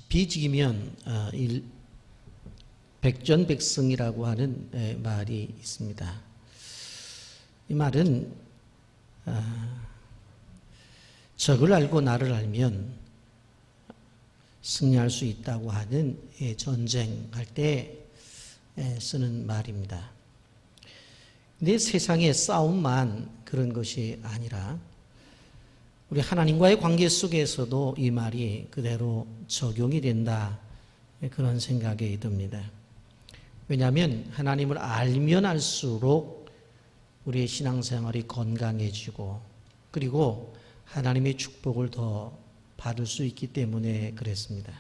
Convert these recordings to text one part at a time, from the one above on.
비지기면 백전백승이라고 하는 말이 있습니다. 이 말은 적을 알고 나를 알면 승리할 수 있다고 하는 전쟁할 때 쓰는 말입니다. 근데 세상의 싸움만 그런 것이 아니라 우리 하나님과의 관계 속에서도 이 말이 그대로 적용이 된다, 그런 생각이 듭니다. 왜냐하면 하나님을 알면 알수록 우리의 신앙생활이 건강해지고 그리고 하나님의 축복을 더 받을 수 있기 때문에 그랬습니다.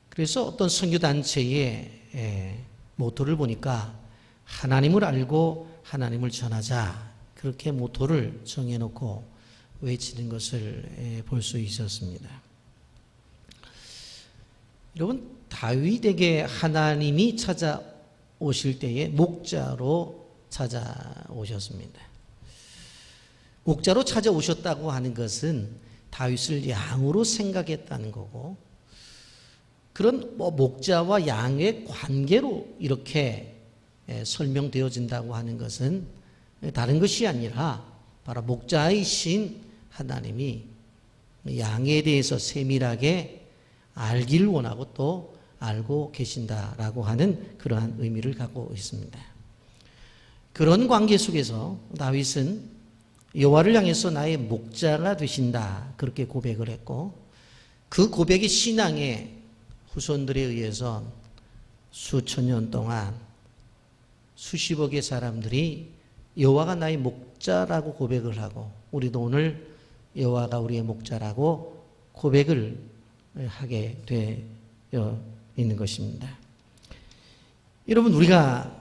그래서 어떤 선교단체의 모토를 보니까 하나님을 알고 하나님을 전하자, 그렇게 모토를 정해놓고 외치는 것을 볼 수 있었습니다. 여러분, 다윗에게 하나님이 찾아오실 때에 목자로 찾아오셨습니다. 목자로 찾아오셨다고 하는 것은 다윗을 양으로 생각했다는 거고, 그런 목자와 양의 관계로 이렇게 설명되어진다고 하는 것은 다른 것이 아니라 바로 목자이신 하나님이 양에 대해서 세밀하게 알기를 원하고 또 알고 계신다라고 하는 그러한 의미를 갖고 있습니다. 그런 관계 속에서 다윗은 여호와를 향해서 나의 목자가 되신다, 그렇게 고백을 했고, 그 고백이 신앙의 후손들에 의해서 수천 년 동안 수십억의 사람들이 여호와가 나의 목자라고 고백을 하고, 우리도 오늘 여호와가 우리의 목자라고 고백을 하게 되어 있는 것입니다. 여러분, 우리가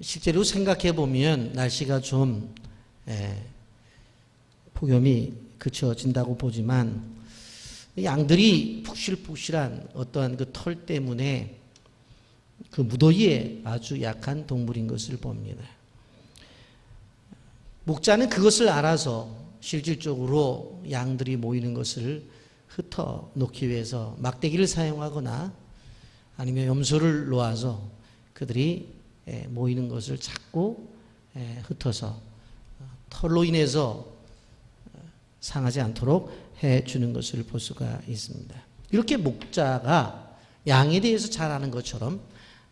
실제로 생각해 보면 날씨가 좀 폭염이 그쳐진다고 보지만 양들이 푹실푹실한 어떠한 그 털 때문에 그 무더위에 아주 약한 동물인 것을 봅니다. 목자는 그것을 알아서 실질적으로 양들이 모이는 것을 흩어 놓기 위해서 막대기를 사용하거나 아니면 염소를 놓아서 그들이 모이는 것을 자꾸 흩어서 털로 인해서 상하지 않도록 해주는 것을 볼 수가 있습니다. 이렇게 목자가 양에 대해서 잘 아는 것처럼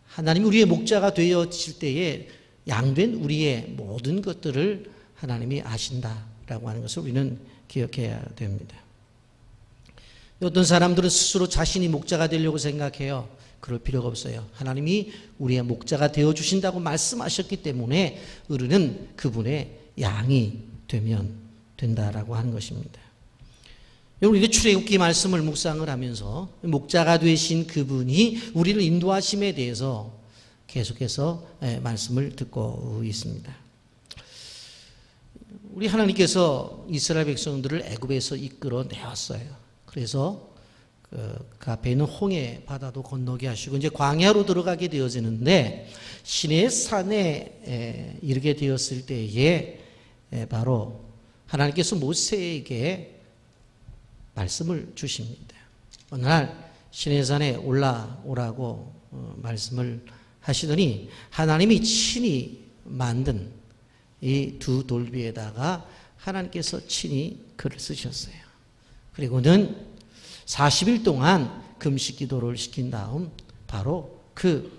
하나님이 우리의 목자가 되어질 때에 양된 우리의 모든 것들을 하나님이 아신다라고 하는 것을 우리는 기억해야 됩니다. 어떤 사람들은 스스로 자신이 목자가 되려고 생각해요. 그럴 필요가 없어요. 하나님이 우리의 목자가 되어주신다고 말씀하셨기 때문에 우리는 그분의 양이 되면 된다라고 하는 것입니다. 여러분, 이제 출애굽기 말씀을 묵상을 하면서 목자가 되신 그분이 우리를 인도하심에 대해서 계속해서 말씀을 듣고 있습니다. 우리 하나님께서 이스라엘 백성들을 애굽에서 이끌어 내었어요. 그래서 그 앞에 있는 홍해 바다도 건너게 하시고 이제 광야로 들어가게 되어지는데, 시내 산에 이르게 되었을 때에 바로 하나님께서 모세에게 말씀을 주십니다. 어느 날 시내산에 올라오라고 말씀을 하시더니 하나님이 친히 만든 이 두 돌비에다가 하나님께서 친히 글을 쓰셨어요. 그리고는 40일 동안 금식 기도를 시킨 다음 바로 그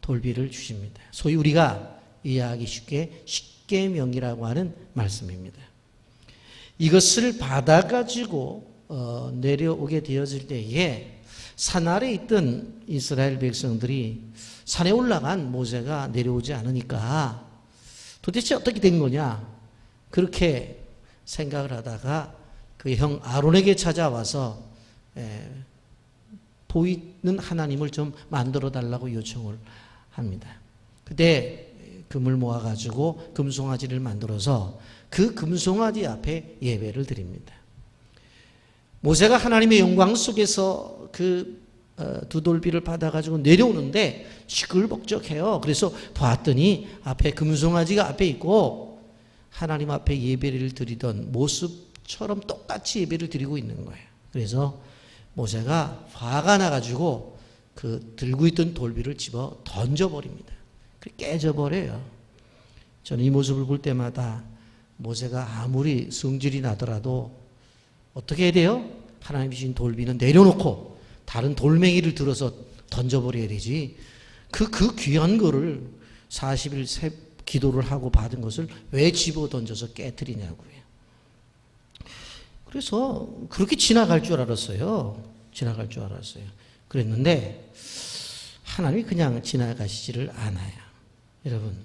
돌비를 주십니다. 소위 우리가 이해하기 쉽게 십계명이라고 하는 말씀입니다. 이것을 받아가지고 내려오게 되어질 때에 산 아래에 있던 이스라엘 백성들이 산에 올라간 모세가 내려오지 않으니까 도대체 어떻게 된 거냐, 그렇게 생각을 하다가 그 형 아론에게 찾아와서 보이는 하나님을 좀 만들어 달라고 요청을 합니다. 그때 금을 모아가지고 금송아지를 만들어서 그 금송아지 앞에 예배를 드립니다. 모세가 하나님의 영광 속에서 그 두 돌비를 받아가지고 내려오는데 시끌벅적해요. 그래서 봤더니 앞에 금송아지가 앞에 있고 하나님 앞에 예배를 드리던 모습 처럼 똑같이 예배를 드리고 있는 거예요. 그래서 모세가 화가 나가지고 그 들고 있던 돌비를 집어 던져버립니다. 깨져버려요. 저는 이 모습을 볼 때마다 모세가 아무리 성질이 나더라도 어떻게 해야 돼요? 하나님 주신 돌비는 내려놓고 다른 돌멩이를 들어서 던져버려야 되지. 그 귀한 거를 40일 기도를 하고 받은 것을 왜 집어 던져서 깨뜨리냐고요. 그래서 그렇게 지나갈 줄 알았어요. 지나갈 줄 알았어요. 그랬는데 하나님이 그냥 지나가시지를 않아요. 여러분,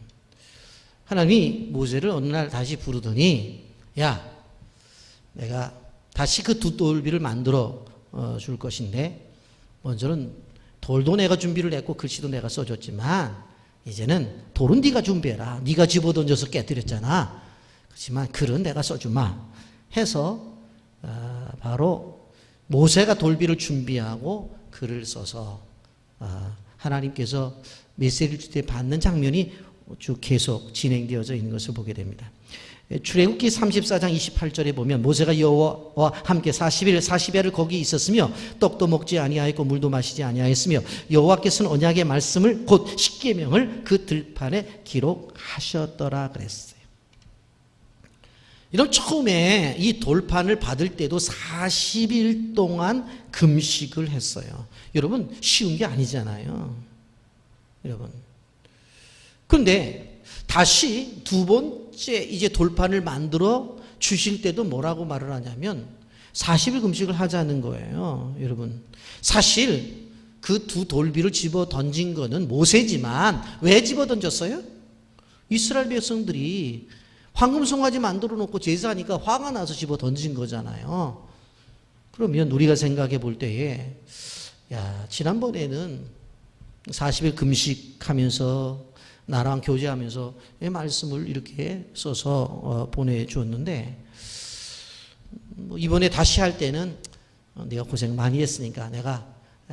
하나님이 모세를 어느 날 다시 부르더니 야, 내가 다시 그 두 돌비를 만들어 줄 것인데 먼저는 돌도 내가 준비를 했고 글씨도 내가 써줬지만 이제는 돌은 네가 준비해라. 네가 집어던져서 깨뜨렸잖아. 그렇지만 글은 내가 써주마 해서 바로 모세가 돌비를 준비하고 글을 써서 하나님께서 메시지를 줄 때 받는 장면이 쭉 계속 진행되어져 있는 것을 보게 됩니다. 출애굽기 34장 28절에 보면 모세가 여호와와 함께 40일을 거기 있었으며 떡도 먹지 아니하였고 물도 마시지 아니하였으며 여호와께서는 언약의 말씀을 곧 십계명을 그 들판에 기록하셨더라 그랬어요. 이런 처음에 이 돌판을 받을 때도 40일 동안 금식을 했어요. 여러분 쉬운 게 아니잖아요. 여러분. 그런데 다시 두 번째 이제 돌판을 만들어 주실 때도 뭐라고 말을 하냐면 40일 금식을 하자는 거예요. 여러분. 사실 그 두 돌비를 집어 던진 거는 모세지만 왜 집어 던졌어요? 이스라엘 백성들이 황금송아지 만들어 놓고 제사하니까 화가 나서 집어 던진 거잖아요. 그러면 우리가 생각해 볼 때에 야, 지난번에는 40일 금식하면서 나랑 교제하면서 말씀을 이렇게 써서 보내주었는데 이번에 다시 할 때는 내가 고생 많이 했으니까 내가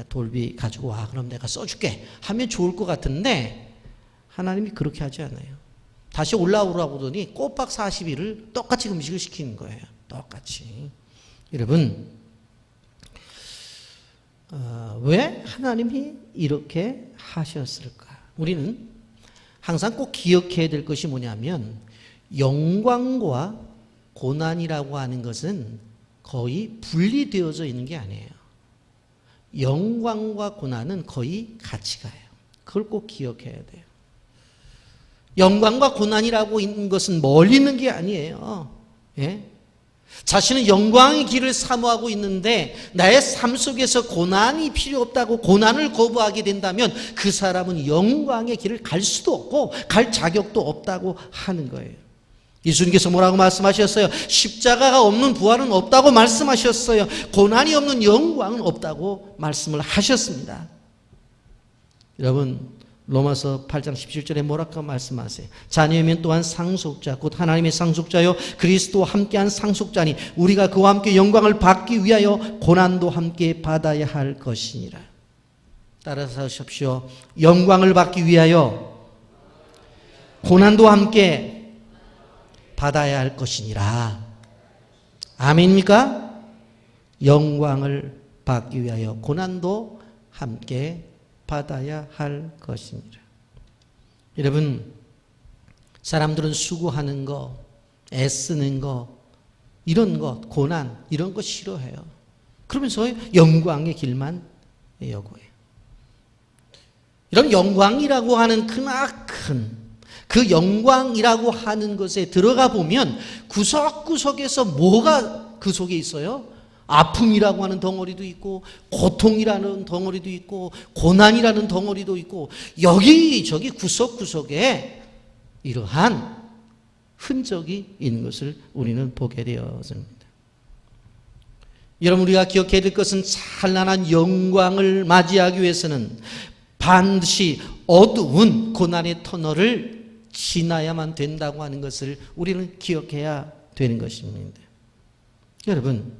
돌비 가지고 와. 그럼 내가 써줄게 하면 좋을 것 같은데 하나님이 그렇게 하지 않아요. 다시 올라오라고 하더니 꼬박 40일을 똑같이 금식을 시키는 거예요. 똑같이. 여러분 왜 하나님이 이렇게 하셨을까? 우리는 항상 꼭 기억해야 될 것이 뭐냐면 영광과 고난이라고 하는 것은 거의 분리되어져 있는 게 아니에요. 영광과 고난은 거의 같이 가요. 그걸 꼭 기억해야 돼요. 영광과 고난이라고 있는 것은 멀리 있는 게 아니에요. 예? 자신은 영광의 길을 사모하고 있는데 나의 삶 속에서 고난이 필요 없다고 고난을 거부하게 된다면 그 사람은 영광의 길을 갈 수도 없고 갈 자격도 없다고 하는 거예요. 예수님께서 뭐라고 말씀하셨어요? 십자가가 없는 부활은 없다고 말씀하셨어요. 고난이 없는 영광은 없다고 말씀을 하셨습니다. 여러분 로마서 8장 17절에 뭐라고 말씀하세요? 자녀이면 또한 상속자 곧 하나님의 상속자요 그리스도와 함께한 상속자니 우리가 그와 함께 영광을 받기 위하여 고난도 함께 받아야 할 것이니라. 따라서 하십시오. 영광을 받기 위하여 고난도 함께 받아야 할 것이니라. 아멘입니까? 영광을 받기 위하여 고난도 함께 받아야 할 것이니라. 여러분, 사람들은 수고하는 거, 애쓰는 거, 이런 것, 고난, 이런 거 싫어해요. 그러면서 영광의 길만 요구해요. 이런 영광이라고 하는 크나큰 그 영광이라고 하는 것에 들어가 보면 구석구석에서 뭐가 그 속에 있어요? 아픔이라고 하는 덩어리도 있고 고통이라는 덩어리도 있고 고난이라는 덩어리도 있고 여기저기 구석구석에 이러한 흔적이 있는 것을 우리는 보게 되었습니다. 여러분 우리가 기억해야 될 것은 찬란한 영광을 맞이하기 위해서는 반드시 어두운 고난의 터널을 지나야만 된다고 하는 것을 우리는 기억해야 되는 것입니다. 여러분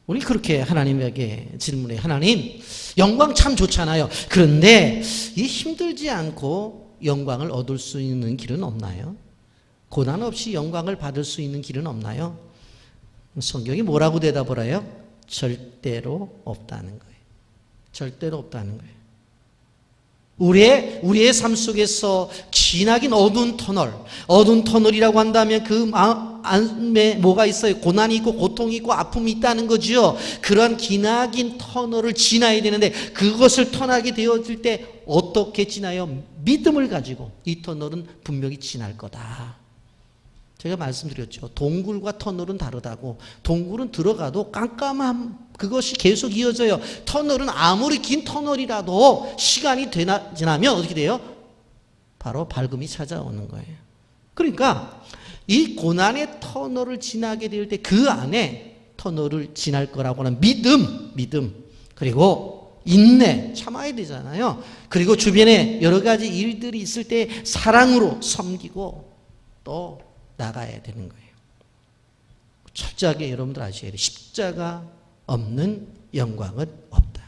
우리 그렇게 하나님에게 질문해. 하나님 영광 참 좋잖아요. 그런데 이 힘들지 않고 영광을 얻을 수 있는 길은 없나요? 고난 없이 영광을 받을 수 있는 길은 없나요? 성경이 뭐라고 대답을 해요? 절대로 없다는 거예요. 절대로 없다는 거예요. 우리의 삶 속에서 기나긴 어두운 터널이라고 한다면 그 안에 뭐가 있어요? 고난이 있고 고통이 있고 아픔이 있다는 거죠. 그런 기나긴 터널을 지나야 되는데 그것을 터나게 되어질 때 어떻게 지나요? 믿음을 가지고 이 터널은 분명히 지날 거다. 제가 말씀드렸죠. 동굴과 터널은 다르다고. 동굴은 들어가도 깜깜함 그것이 계속 이어져요. 터널은 아무리 긴 터널이라도 시간이 지나면 어떻게 돼요? 바로 밝음이 찾아오는 거예요. 그러니까 이 고난의 터널을 지나게 될 때 그 안에 터널을 지날 거라고 하는 믿음 그리고 인내 참아야 되잖아요. 그리고 주변에 여러 가지 일들이 있을 때 사랑으로 섬기고 또 나가야 되는 거예요. 철저하게 여러분들 아셔야 돼요. 십자가 없는 영광은 없다.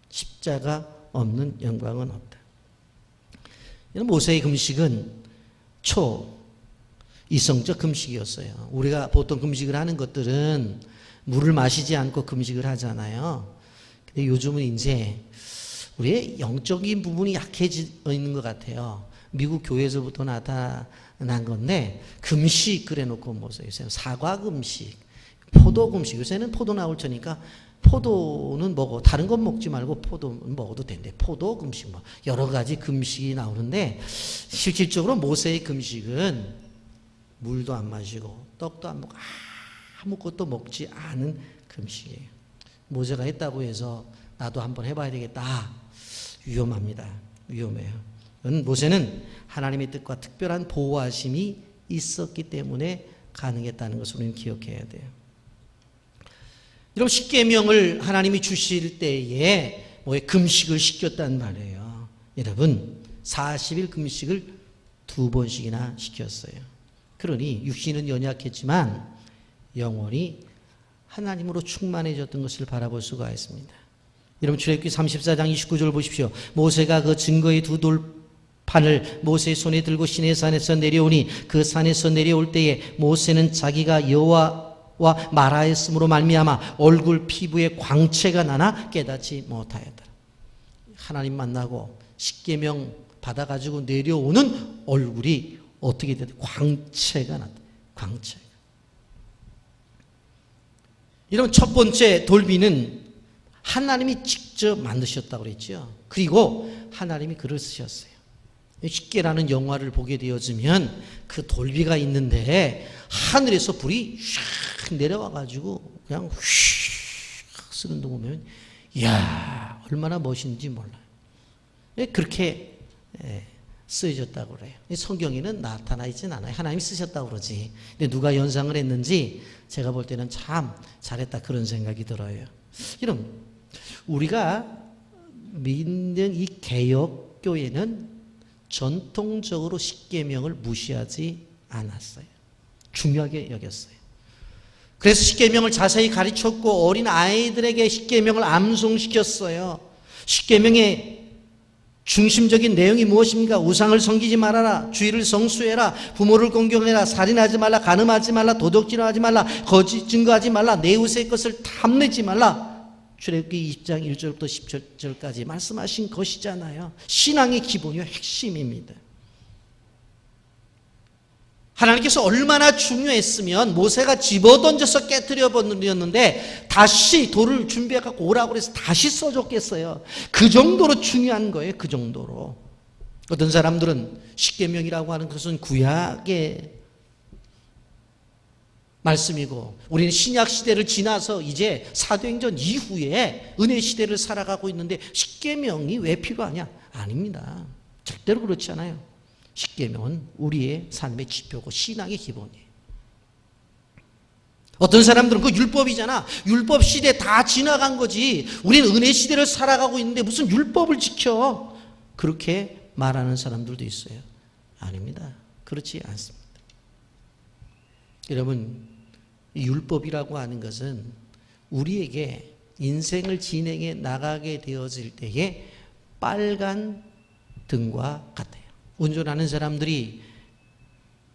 십자가 없는 영광은 없다. 모세의 금식은 초이성적 금식이었어요. 우리가 보통 금식을 하는 것들은 물을 마시지 않고 금식을 하잖아요. 근데 요즘은 이제 우리의 영적인 부분이 약해져 있는 것 같아요. 미국 교회에서부터 나타난 건데 금식 그래놓고 보세요. 요새 사과 금식, 포도 금식. 요새는 포도 나올 테니까 포도는 먹어. 다른 건 먹지 말고 포도는 먹어도 된대. 포도 금식 뭐 여러 가지 금식이 나오는데 실질적으로 모세의 금식은 물도 안 마시고 떡도 안 먹고 아무것도 먹지 않은 금식이에요. 모세가 했다고 해서 나도 한번 해봐야 되겠다. 위험합니다. 위험해요. 모세는 하나님의 뜻과 특별한 보호하심이 있었기 때문에 가능했다는 것을 우리는 기억해야 돼요. 여러분 십계명을 하나님이 주실 때에 금식을 시켰단 말이에요. 여러분 40일 금식을 2번씩이나 시켰어요. 그러니 육신은 연약했지만 영혼이 하나님으로 충만해졌던 것을 바라볼 수가 있습니다. 여러분 출애굽기 34장 29절 보십시오. 모세가 그 증거의 2 돌판을 모세의 손에 들고 시내산에서 내려오니 그 산에서 내려올 때에 모세는 자기가 여호와와 말하였으므로 말미암아 얼굴 피부에 광채가 나나 깨닫지 못하였다. 하나님 만나고 십계명 받아가지고 내려오는 얼굴이 어떻게 되든 광채가 났다. 광채가. 이런 첫 번째 돌비는 하나님이 직접 만드셨다고 그랬죠. 그리고 하나님이 글을 쓰셨어요. 십계라는 영화를 보게 되어지면 그 돌비가 있는데 하늘에서 불이 샥 내려와가지고 그냥 휙 쓰는 거 보면 이야 얼마나 멋있는지 몰라요. 그렇게 쓰여졌다고 그래요. 성경에는 나타나 있진 않아요. 하나님이 쓰셨다고 그러지. 근데 누가 연상을 했는지 제가 볼 때는 참 잘했다 그런 생각이 들어요. 여러분 우리가 믿는 이 개혁교회는 전통적으로 십계명을 무시하지 않았어요. 중요하게 여겼어요. 그래서 십계명을 자세히 가르쳤고 어린 아이들에게 십계명을 암송시켰어요. 십계명의 중심적인 내용이 무엇입니까? 우상을 섬기지 말아라, 주의를 성수해라, 부모를 공경해라, 살인하지 말라, 간음하지 말라, 도둑질하지 말라, 거짓 증거하지 말라, 내 이웃의 것을 탐내지 말라. 출애굽기 20장 1절부터 10절까지 말씀하신 것이잖아요. 신앙의 기본이요 핵심입니다. 하나님께서 얼마나 중요했으면 모세가 집어던져서 깨뜨려 버렸는데 다시 돌을 준비해 갖고 오라고 해서 다시 써줬겠어요. 그 정도로 중요한 거예요. 그 정도로. 어떤 사람들은 십계명이라고 하는 것은 구약의 말씀이고 우리는 신약 시대를 지나서 이제 사도행전 이후에 은혜 시대를 살아가고 있는데 십계명이 왜 필요하냐? 아닙니다. 절대로 그렇지 않아요. 십계명은 우리의 삶의 지표고 신앙의 기본이에요. 어떤 사람들은 그 율법이잖아. 율법 시대 다 지나간 거지. 우리는 은혜 시대를 살아가고 있는데 무슨 율법을 지켜? 그렇게 말하는 사람들도 있어요. 아닙니다. 그렇지 않습니다. 여러분, 율법이라고 하는 것은 우리에게 인생을 진행해 나가게 되어질 때에 빨간 등과 같아요. 운전하는 사람들이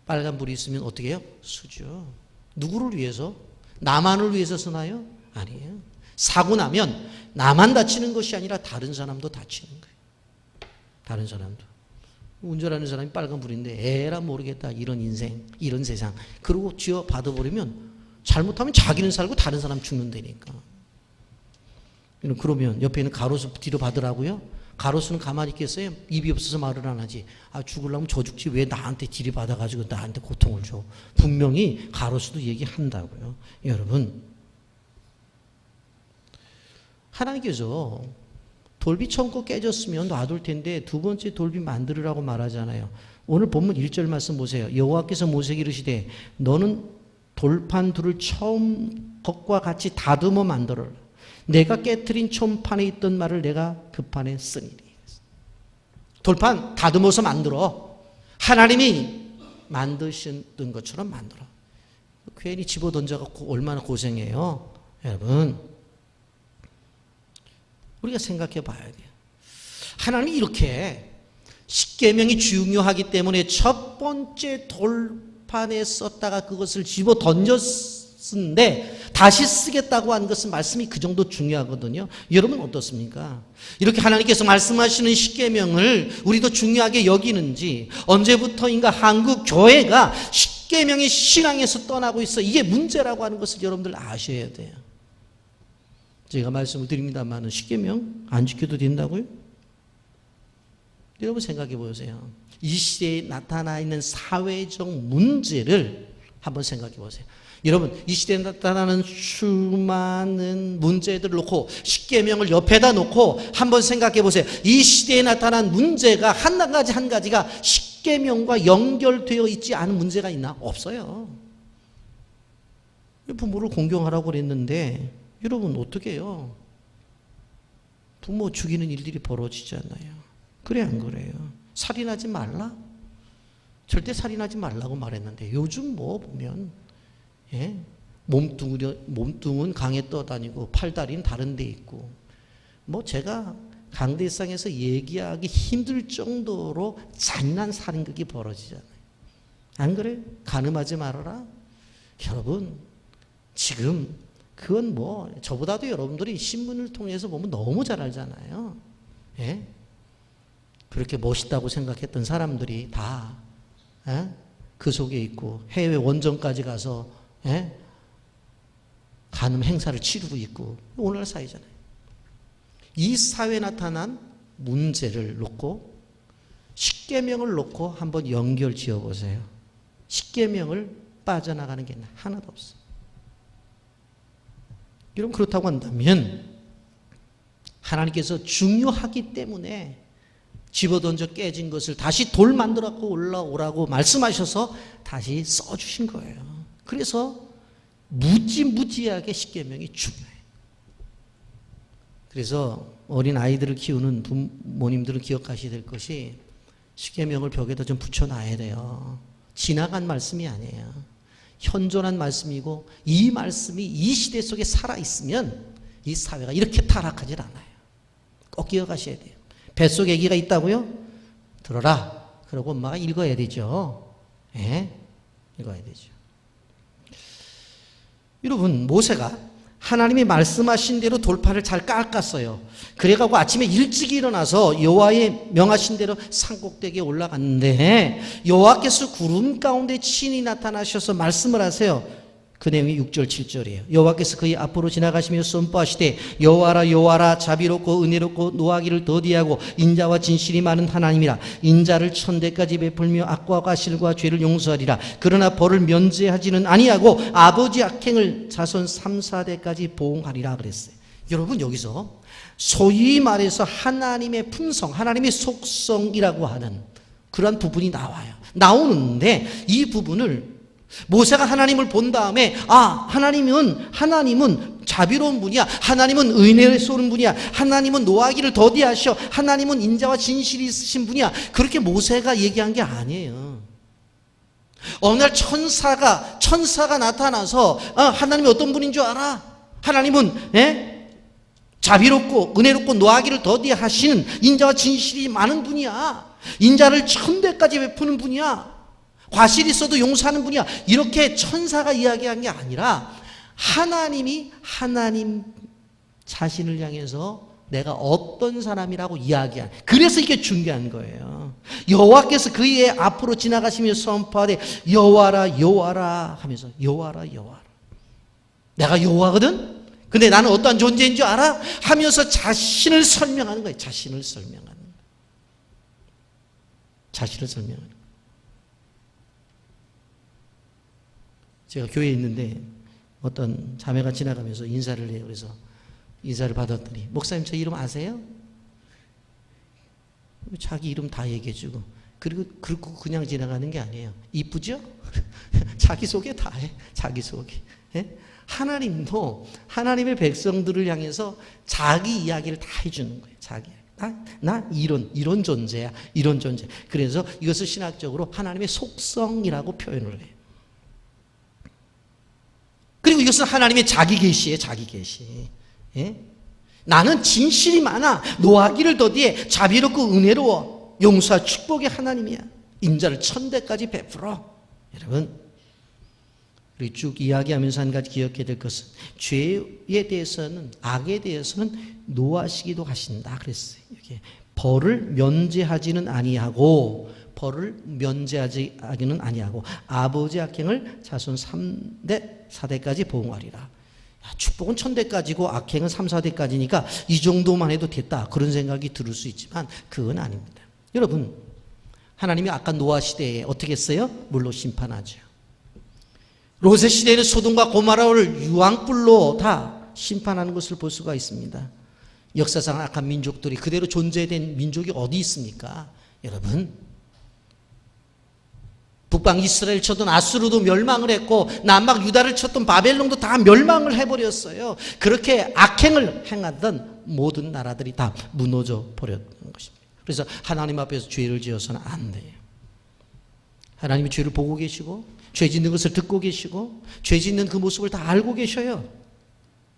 빨간불이 있으면 어떻게 해요? 서죠. 누구를 위해서? 나만을 위해서 쓰나요? 아니에요. 사고 나면 나만 다치는 것이 아니라 다른 사람도 다치는 거예요. 다른 사람도. 운전하는 사람이 빨간불인데 에라 모르겠다. 이런 인생, 이런 세상. 그러고 쥐어 받아버리면 잘못하면 자기는 살고 다른 사람 죽는다니까. 그러면 옆에 있는 가로수 뒤로 받으라고요? 가로수는 가만히 있겠어요? 입이 없어서 말을 안 하지. 아, 죽으려면 저 죽지 왜 나한테 들이받아가지고 나한테 고통을 줘. 분명히 가로수도 얘기한다고요. 여러분, 하나님께서 돌비 천고 깨졌으면 놔둘 텐데 두 번째 돌비 만들으라고 말하잖아요. 오늘 본문 1절 말씀 보세요. 여호와께서 모세에게 이르시되 너는 돌판 둘을 처음 것과 같이 다듬어 만들어라. 내가 깨트린 촌판에 있던 말을 내가 그 판에 쓰니라. 돌판 다듬어서 만들어. 하나님이 만드셨던 것처럼 만들어. 괜히 집어 던져갖고 얼마나 고생해요. 여러분, 우리가 생각해 봐야 돼요. 하나님이 이렇게 십계명이 중요하기 때문에 첫 번째 돌판에 썼다가 그것을 집어 던졌는데 다시 쓰겠다고 한 것은 말씀이 그 정도 중요하거든요. 여러분 어떻습니까? 이렇게 하나님께서 말씀하시는 십계명을 우리도 중요하게 여기는지, 언제부터인가 한국 교회가 십계명의 신앙에서 떠나고 있어. 이게 문제라고 하는 것을 여러분들 아셔야 돼요. 제가 말씀을 드립니다만 십계명 안 지켜도 된다고요? 여러분 생각해 보세요. 이 시대에 나타나 있는 사회적 문제를 한번 생각해 보세요. 여러분, 이 시대에 나타나는 수많은 문제들을 놓고 십계명을 옆에다 놓고 한번 생각해 보세요. 이 시대에 나타난 문제가 한 가지가 십계명과 연결되어 있지 않은 문제가 있나? 없어요. 부모를 공경하라고 그랬는데 여러분 어떻게 해요? 부모 죽이는 일들이 벌어지잖아요. 그래 안 그래요? 살인하지 말라? 절대 살인하지 말라고 말했는데 요즘 뭐 보면 몸뚱은 강에 떠다니고 팔다리는 다른 데 있고, 뭐 제가 강대상에서 얘기하기 힘들 정도로 잔인한 살인극이 벌어지잖아요. 안 그래? 간음하지 말아라. 여러분 지금 그건 뭐 저보다도 여러분들이 신문을 통해서 보면 너무 잘 알잖아요. 그렇게 멋있다고 생각했던 사람들이 다 그 속에 있고 해외 원정까지 가서 간음 행사를 치르고 있고, 오늘날 사회잖아요. 이 사회에 나타난 문제를 놓고 십계명을 놓고 한번 연결 지어보세요. 십계명을 빠져나가는 게 하나도 없어. 여러분 그렇다고 한다면 하나님께서 중요하기 때문에 집어던져 깨진 것을 다시 돌 만들어갖고 올라오라고 말씀하셔서 다시 써주신 거예요. 그래서 무지무지하게 십계명이 중요해요. 그래서 어린 아이들을 키우는 부모님들은 기억하셔야 될 것이 십계명을 벽에다 좀 붙여놔야 돼요. 지나간 말씀이 아니에요. 현존한 말씀이고 이 말씀이 이 시대 속에 살아있으면 이 사회가 이렇게 타락하질 않아요. 꼭 기억하셔야 돼요. 뱃속에 아기가 있다고요? 들어라. 그러고 엄마가 읽어야 되죠. 읽어야 되죠. 여러분 모세가 하나님이 말씀하신 대로 돌판을 잘 깎았어요. 그래가지고 아침에 일찍 일어나서 여호와의 명하신 대로 산꼭대기에 올라갔는데 여호와께서 구름 가운데 친히 나타나셔서 말씀을 하세요. 그 내용이 6절 7절이에요. 여호와께서 그의 앞으로 지나가시며 선포하시되 여호와라 여호와라 자비롭고 은혜롭고 노하기를 더디하고 인자와 진실이 많은 하나님이라. 인자를 천대까지 베풀며 악과 과실과 죄를 용서하리라. 그러나 벌을 면제하지는 아니하고 아버지 악행을 자손 3, 4대까지 보응하리라 그랬어요. 여러분 여기서 소위 말해서 하나님의 품성, 하나님의 속성이라고 하는 그런 부분이 나오는데 이 부분을 모세가 하나님을 본 다음에 하나님은 자비로운 분이야. 하나님은 은혜스러운 분이야. 하나님은 노하기를 더디하셔. 하나님은 인자와 진실이 있으신 분이야. 그렇게 모세가 얘기한 게 아니에요. 어느 날 천사가 나타나서 하나님이 어떤 분인 줄 알아? 하나님은 자비롭고 은혜롭고 노하기를 더디하시는 인자와 진실이 많은 분이야. 인자를 1000배까지 베푸는 분이야. 과실이 있어도 용서하는 분이야. 이렇게 천사가 이야기한 게 아니라 하나님이 하나님 자신을 향해서 내가 어떤 사람이라고 이야기하는, 그래서 이게 중요한 거예요. 여호와께서 그의 앞으로 지나가시며 선포하되 여호와라 여호와라 하면서 여호와라 여호와라, 내가 여호와거든, 근데 나는 어떠한 존재인 줄 알아? 하면서 자신을 설명하는 거예요. 자신을 설명하는 거예요. 자신을 설명하는 거예요. 제가 교회에 있는데 어떤 자매가 지나가면서 인사를 해요. 그래서 인사를 받았더니 목사님 저 이름 아세요? 자기 이름 다 얘기해주고, 그리고 그냥 지나가는 게 아니에요. 이쁘죠? 자기소개 다 해. 자기소개. 예? 하나님도 하나님의 백성들을 향해서 자기 이야기를 다 해주는 거예요. 자기. 나 이런 존재야. 이런 존재. 그래서 이것을 신학적으로 하나님의 속성이라고 표현을 해요. 그리고 이것은 하나님의 자기 계시예요. 자기 계시. 예? 나는 진실이 많아. 노하기를 더디해. 자비롭고 은혜로워. 용서와 축복의 하나님이야. 인자를 천대까지 베풀어. 여러분, 우리 쭉 이야기하면서 한 가지 기억해야 될 것은, 죄에 대해서는, 악에 대해서는 노하시기도 하신다 그랬어요. 이렇게 벌을 면제하지는 아니하고, 아버지 악행을 자손 3대 4대까지 보응하리라. 축복은 1000대까지고 악행은 3, 4대까지니까 이 정도만 해도 됐다, 그런 생각이 들을 수 있지만 그건 아닙니다. 여러분, 하나님이 아까 노아 시대에 어떻게 했어요? 물로 심판하죠. 롯의 시대에는 소돔과 고모라를 유황불로 다 심판하는 것을 볼 수가 있습니다. 역사상 악한 민족들이 그대로 존재된 민족이 어디 있습니까? 여러분, 북방 이스라엘 쳤던 아수르도 멸망을 했고, 남방 유다를 쳤던 바벨론도 다 멸망을 해버렸어요. 그렇게 악행을 행하던 모든 나라들이 다 무너져 버렸던 것입니다. 그래서 하나님 앞에서 죄를 지어서는 안 돼요. 하나님이 죄를 보고 계시고, 죄 짓는 것을 듣고 계시고, 죄 짓는 그 모습을 다 알고 계셔요.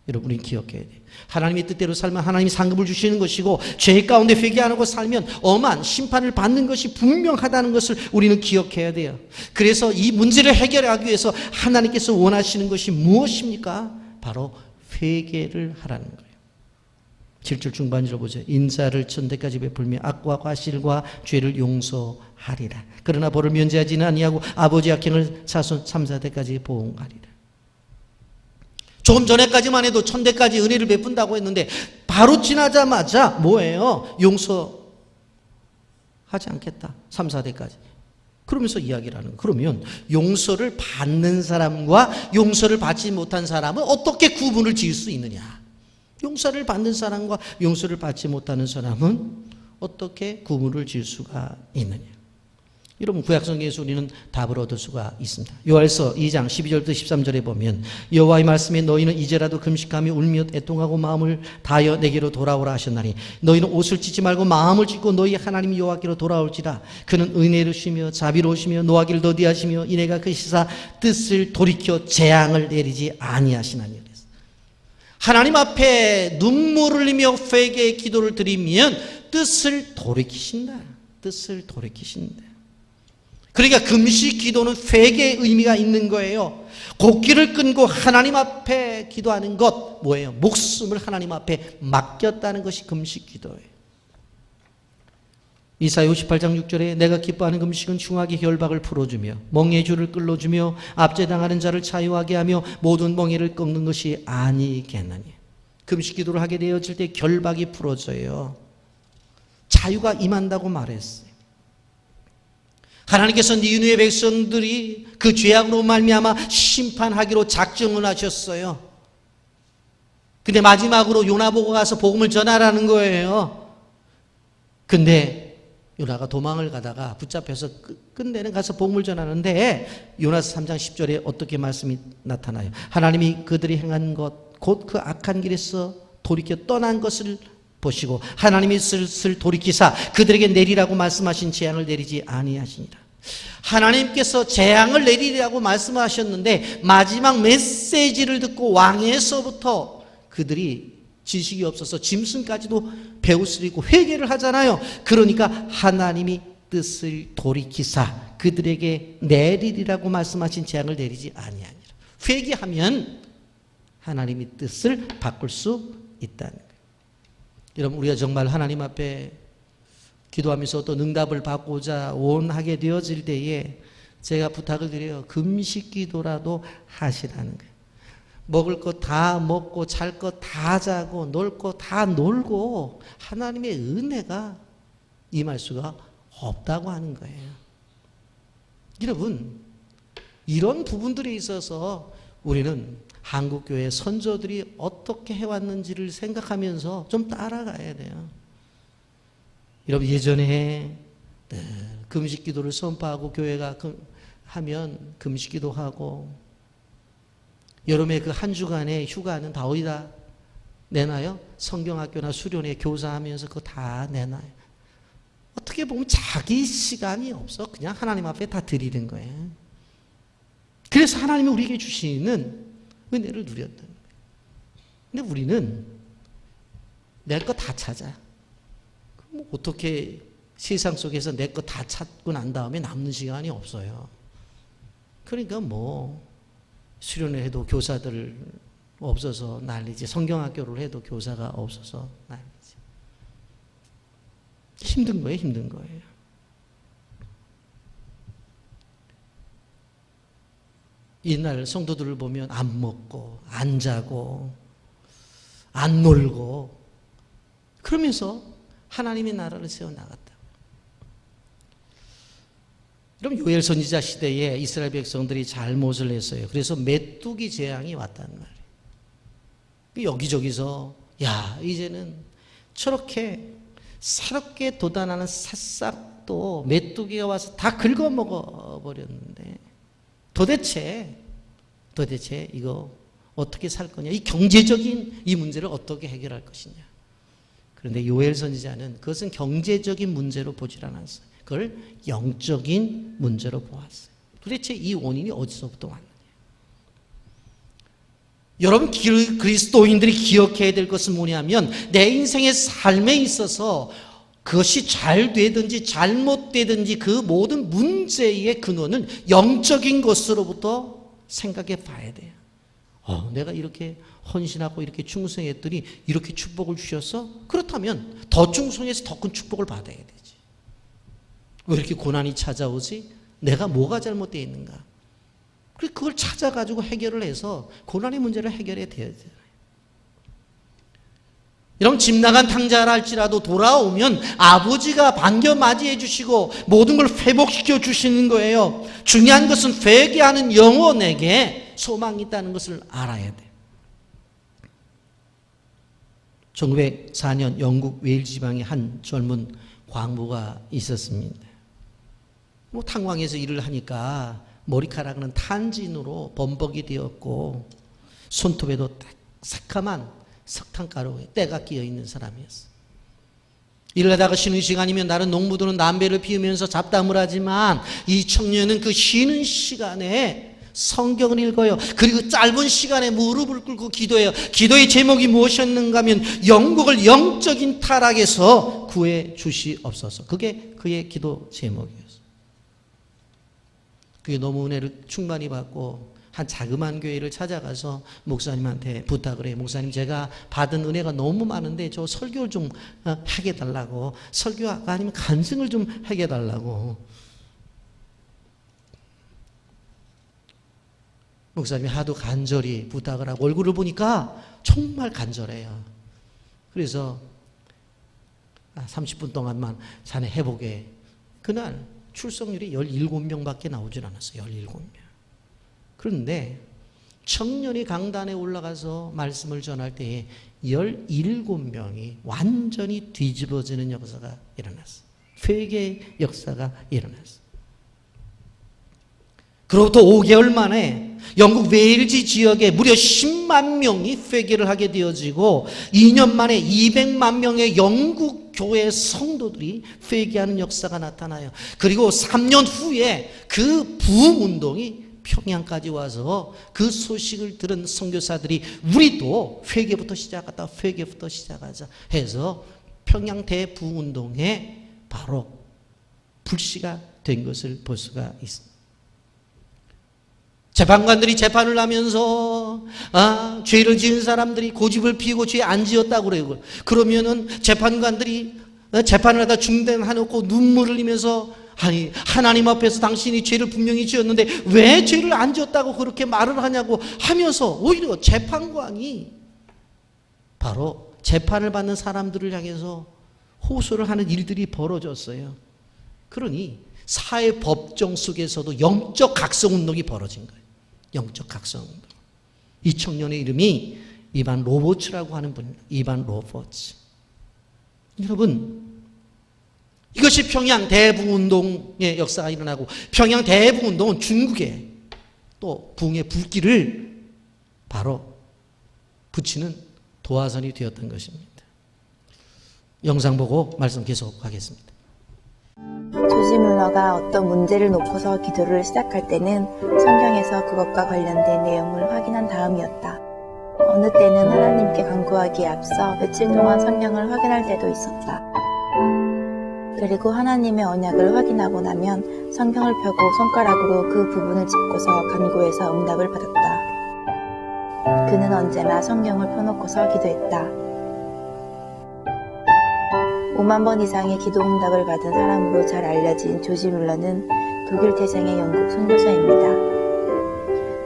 여러분이 기억해야 돼요. 하나님의 뜻대로 살면 하나님이 상급을 주시는 것이고, 죄 가운데 회개 안 하고 살면 엄한 심판을 받는 것이 분명하다는 것을 우리는 기억해야 돼요. 그래서 이 문제를 해결하기 위해서 하나님께서 원하시는 것이 무엇입니까? 바로 회개를 하라는 거예요. 7절 중반으로 보죠. 인자를 1000대까지 베풀며 악과 과실과 죄를 용서하리라. 그러나 벌을 면제하지는 아니하고 아버지 악행을 자손 3, 4대까지 보응하리라. 조금 전에까지만 해도 1000대까지 은혜를 베푼다고 했는데 바로 지나자마자 뭐예요? 용서하지 않겠다. 3, 4대까지. 그러면서 이야기를 하는 거예요. 그러면 용서를 받는 사람과 용서를 받지 못한 사람은 어떻게 구분을 지을 수 있느냐? 용서를 받는 사람과 용서를 받지 못하는 사람은 어떻게 구분을 지을 수가 있느냐? 여러분, 구약성경에서 우리는 답을 얻을 수가 있습니다. 요한일서 2장 12절부터 13절에 보면 여호와의 말씀에 너희는 이제라도 금식하며 울며 애통하고 마음을 다하여 내게로 돌아오라 하셨나니 너희는 옷을 찢지 말고 마음을 찢고 너희 하나님 여호와께로 돌아올지라. 그는 은혜로우시며 자비로우시며 노하기를 더디하시며 이내가 그 시사 뜻을 돌이켜 재앙을 내리지 아니하시나니. 하나님 앞에 눈물을 흘리며 회개의 기도를 드리면 뜻을 돌이키신다. 뜻을 돌이키신다. 그러니까 금식 기도는 회개의 의미가 있는 거예요. 곡기를 끊고 하나님 앞에 기도하는 것 뭐예요? 목숨을 하나님 앞에 맡겼다는 것이 금식 기도예요. 이사야 58장 6절에 내가 기뻐하는 금식은 흉악의 결박을 풀어주며 멍에의 줄을 끌어주며 압제당하는 자를 자유하게 하며 모든 멍에를 꺾는 것이 아니겠나니. 금식 기도를 하게 되어질 때 결박이 풀어져요. 자유가 임한다고 말했어요. 하나님께서 니느웨 백성들이 그 죄악으로 말미암아 심판하기로 작정을 하셨어요. 근데 마지막으로 요나 보고 가서 복음을 전하라는 거예요. 근데 요나가 도망을 가다가 붙잡혀서 끝내는 가서 복음을 전하는데 요나서 3장 10절에 어떻게 말씀이 나타나요? 하나님이 그들이 행한 것 곧 그 악한 길에서 돌이켜 떠난 것을 보시고 하나님이 슬슬 돌이키사 그들에게 내리라고 말씀하신 재앙을 내리지 아니하시니라. 하나님께서 재앙을 내리라고 말씀하셨는데 마지막 메시지를 듣고 왕에서부터 그들이 지식이 없어서 짐승까지도 배우스리고 회개를 하잖아요. 그러니까 하나님이 뜻을 돌이키사 그들에게 내리리라고 말씀하신 재앙을 내리지 아니하니라. 회개하면 하나님의 뜻을 바꿀 수 있다는 거예요. 여러분, 우리가 정말 하나님 앞에 기도하면서 또 응답을 받고자 원하게 되어질 때에 제가 부탁을 드려요. 금식 기도라도 하시라는 거예요. 먹을 거 다 먹고 잘 거 다 자고 놀 거 다 놀고 하나님의 은혜가 임할 수가 없다고 하는 거예요. 여러분, 이런 부분들에 있어서 우리는 한국교회 선조들이 어떻게 해왔는지를 생각하면서 좀 따라가야 돼요. 여러분, 예전에 금식 기도를 선포하고 교회가 하면 금식 기도하고 여름에 그 한 주간의 휴가는 다 어디다 내놔요? 성경학교나 수련회 교사하면서 그거 다 내놔요. 어떻게 보면 자기 시간이 없어. 그냥 하나님 앞에 다 드리는 거예요. 그래서 하나님이 우리에게 주시는 은혜를 누렸다는 거예요. 근데 우리는 내 거 다 찾아. 뭐 어떻게 세상 속에서 내 거 다 찾고 난 다음에 남는 시간이 없어요. 그러니까 뭐 수련을 해도 교사들 없어서 난리지. 성경학교를 해도 교사가 없어서 난리지. 힘든 거예요, 힘든 거예요. 옛날 성도들을 보면 안 먹고 안 자고 안 놀고 그러면서 하나님의 나라를 세워나갔다. 그럼 요엘 선지자 시대에 이스라엘 백성들이 잘못을 했어요. 그래서 메뚜기 재앙이 왔단 말이에요. 여기저기서 야, 이제는 저렇게 새롭게 돋아나는 새싹도 메뚜기가 와서 다 긁어먹어 버렸는데 도대체 이거 어떻게 살 거냐, 이 경제적인 이 문제를 어떻게 해결할 것이냐. 그런데 요엘 선지자는 그것은 경제적인 문제로 보질 않았어요. 그걸 영적인 문제로 보았어요. 도대체 이 원인이 어디서부터 왔느냐. 여러분, 그리스도인들이 기억해야 될 것은 뭐냐면 내 인생의 삶에 있어서 그것이 잘 되든지 잘못되든지 그 모든 문제의 근원은 영적인 것으로부터 생각해 봐야 돼요. 내가 이렇게 헌신하고 이렇게 충성했더니 이렇게 축복을 주셨어? 그렇다면 더 충성해서 더 큰 축복을 받아야 되지. 왜 이렇게 고난이 찾아오지? 내가 뭐가 잘못되어 있는가? 그걸 찾아가지고 해결을 해서 고난의 문제를 해결해야 돼요. 여러분, 집 나간 탕자라 할지라도 돌아오면 아버지가 반겨 맞이해 주시고 모든 걸 회복시켜 주시는 거예요. 중요한 것은 회개하는 영혼에게 소망이 있다는 것을 알아야 돼요. 1904년 영국 웨일즈 지방에 한 젊은 광부가 있었습니다. 탄광에서 일을 하니까 머리카락은 탄진으로 범벅이 되었고 손톱에도 새카만 석탄가루에 때가 끼어 있는 사람이었어요. 일을 하다가 쉬는 시간이면 다른 농부들은 담배를 피우면서 잡담을 하지만 이 청년은 그 쉬는 시간에 성경을 읽어요. 그리고 짧은 시간에 무릎을 꿇고 기도해요. 기도의 제목이 무엇이었는가 하면 영국을 영적인 타락에서 구해 주시옵소서. 그게 그의 기도 제목이었어요. 그게 너무 은혜를 충만히 받고 한 자그마한 교회를 찾아가서 목사님한테 부탁을 해요. 목사님, 제가 받은 은혜가 너무 많은데 저 설교를 좀 하게 해달라고, 설교가 아니면 간증을 좀 하게 해달라고. 목사님이 하도 간절히 부탁을 하고 얼굴을 보니까 정말 간절해요. 그래서 30분 동안만 자네 해보게. 그날 출석률이 17명밖에 나오질 않았어요. 17명. 그런데 청년이 강단에 올라가서 말씀을 전할 때에 17명이 완전히 뒤집어지는 역사가 일어났어요. 회개의 역사가 일어났어요. 그로부터 5개월 만에 영국 웨일즈 지역에 무려 10만 명이 회개를 하게 되어지고 2년 만에 200만 명의 영국 교회 성도들이 회개하는 역사가 나타나요. 그리고 3년 후에 그 부흥운동이 평양까지 와서 그 소식을 들은 선교사들이 우리도 회개부터 시작하자 해서 평양 대부흥운동에 바로 불씨가 된 것을 볼 수가 있습니다. 재판관들이 재판을 하면서 죄를 지은 사람들이 고집을 피우고 죄 안 지었다고 그래요. 그러면은 재판관들이 재판을 하다 중단해놓고 눈물을 흘리면서 아니 하나님 앞에서 당신이 죄를 분명히 지었는데 왜 죄를 안 지었다고 그렇게 말을 하냐고 하면서 오히려 재판관이 바로 재판을 받는 사람들을 향해서 호소를 하는 일들이 벌어졌어요. 그러니 사회 법정 속에서도 영적 각성 운동이 벌어진 거예요. 영적 각성 운동. 이 청년의 이름이 이반 로버츠라고 하는 분입니다. 이반 로버츠. 여러분, 이것이 평양 대붕운동의 역사가 일어나고 평양 대붕운동은 중국에 또 붕의 불길을 바로 붙이는 도화선이 되었던 것입니다. 영상 보고 말씀 계속하겠습니다. 조지 뮬러가 어떤 문제를 놓고서 기도를 시작할 때는 성경에서 그것과 관련된 내용을 확인한 다음이었다. 어느 때는 하나님께 간구하기에 앞서 며칠 동안 성경을 확인할 때도 있었다. 그리고 하나님의 언약을 확인하고 나면 성경을 펴고 손가락으로 그 부분을 짚고서 간구해서 응답을 받았다. 그는 언제나 성경을 펴놓고서 기도했다. 5만 번 이상의 기도 응답을 받은 사람으로 잘 알려진 조지 뮬러는 독일 태생의 영국 선교사입니다.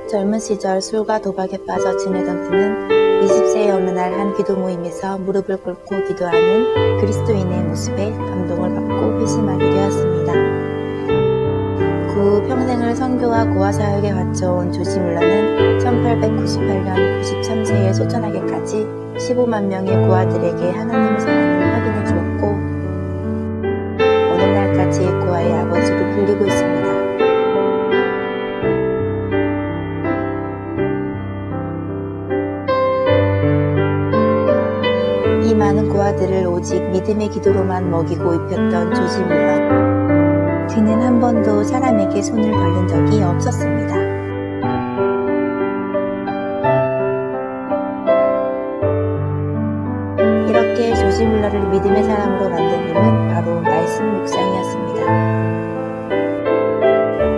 젊은 시절 술과 도박에 빠져 지내던 그는 20세의 어느 날 한 기도 모임에서 무릎을 꿇고 기도하는 그리스도인의 모습에 감동을 받고 회심하게 되었습니다. 그 후 평생을 선교와 고아 사역에 바쳐온 조지 뮬러는 1898년 93세에 소천하기까지 15만 명의 고아들에게 하나님의 사랑을 확인해 주었고 오늘날까지 고아의 아버지로 불리고 있습니다. 이 많은 고아들을 오직 믿음의 기도로만 먹이고 입혔던 조지 뮬러. 그는 한 번도 사람에게 손을 벌린 적이 없었습니다. 이렇게 조지 뮬러를 믿음의 사람으로 만든 힘은 바로 말씀 묵상이었습니다.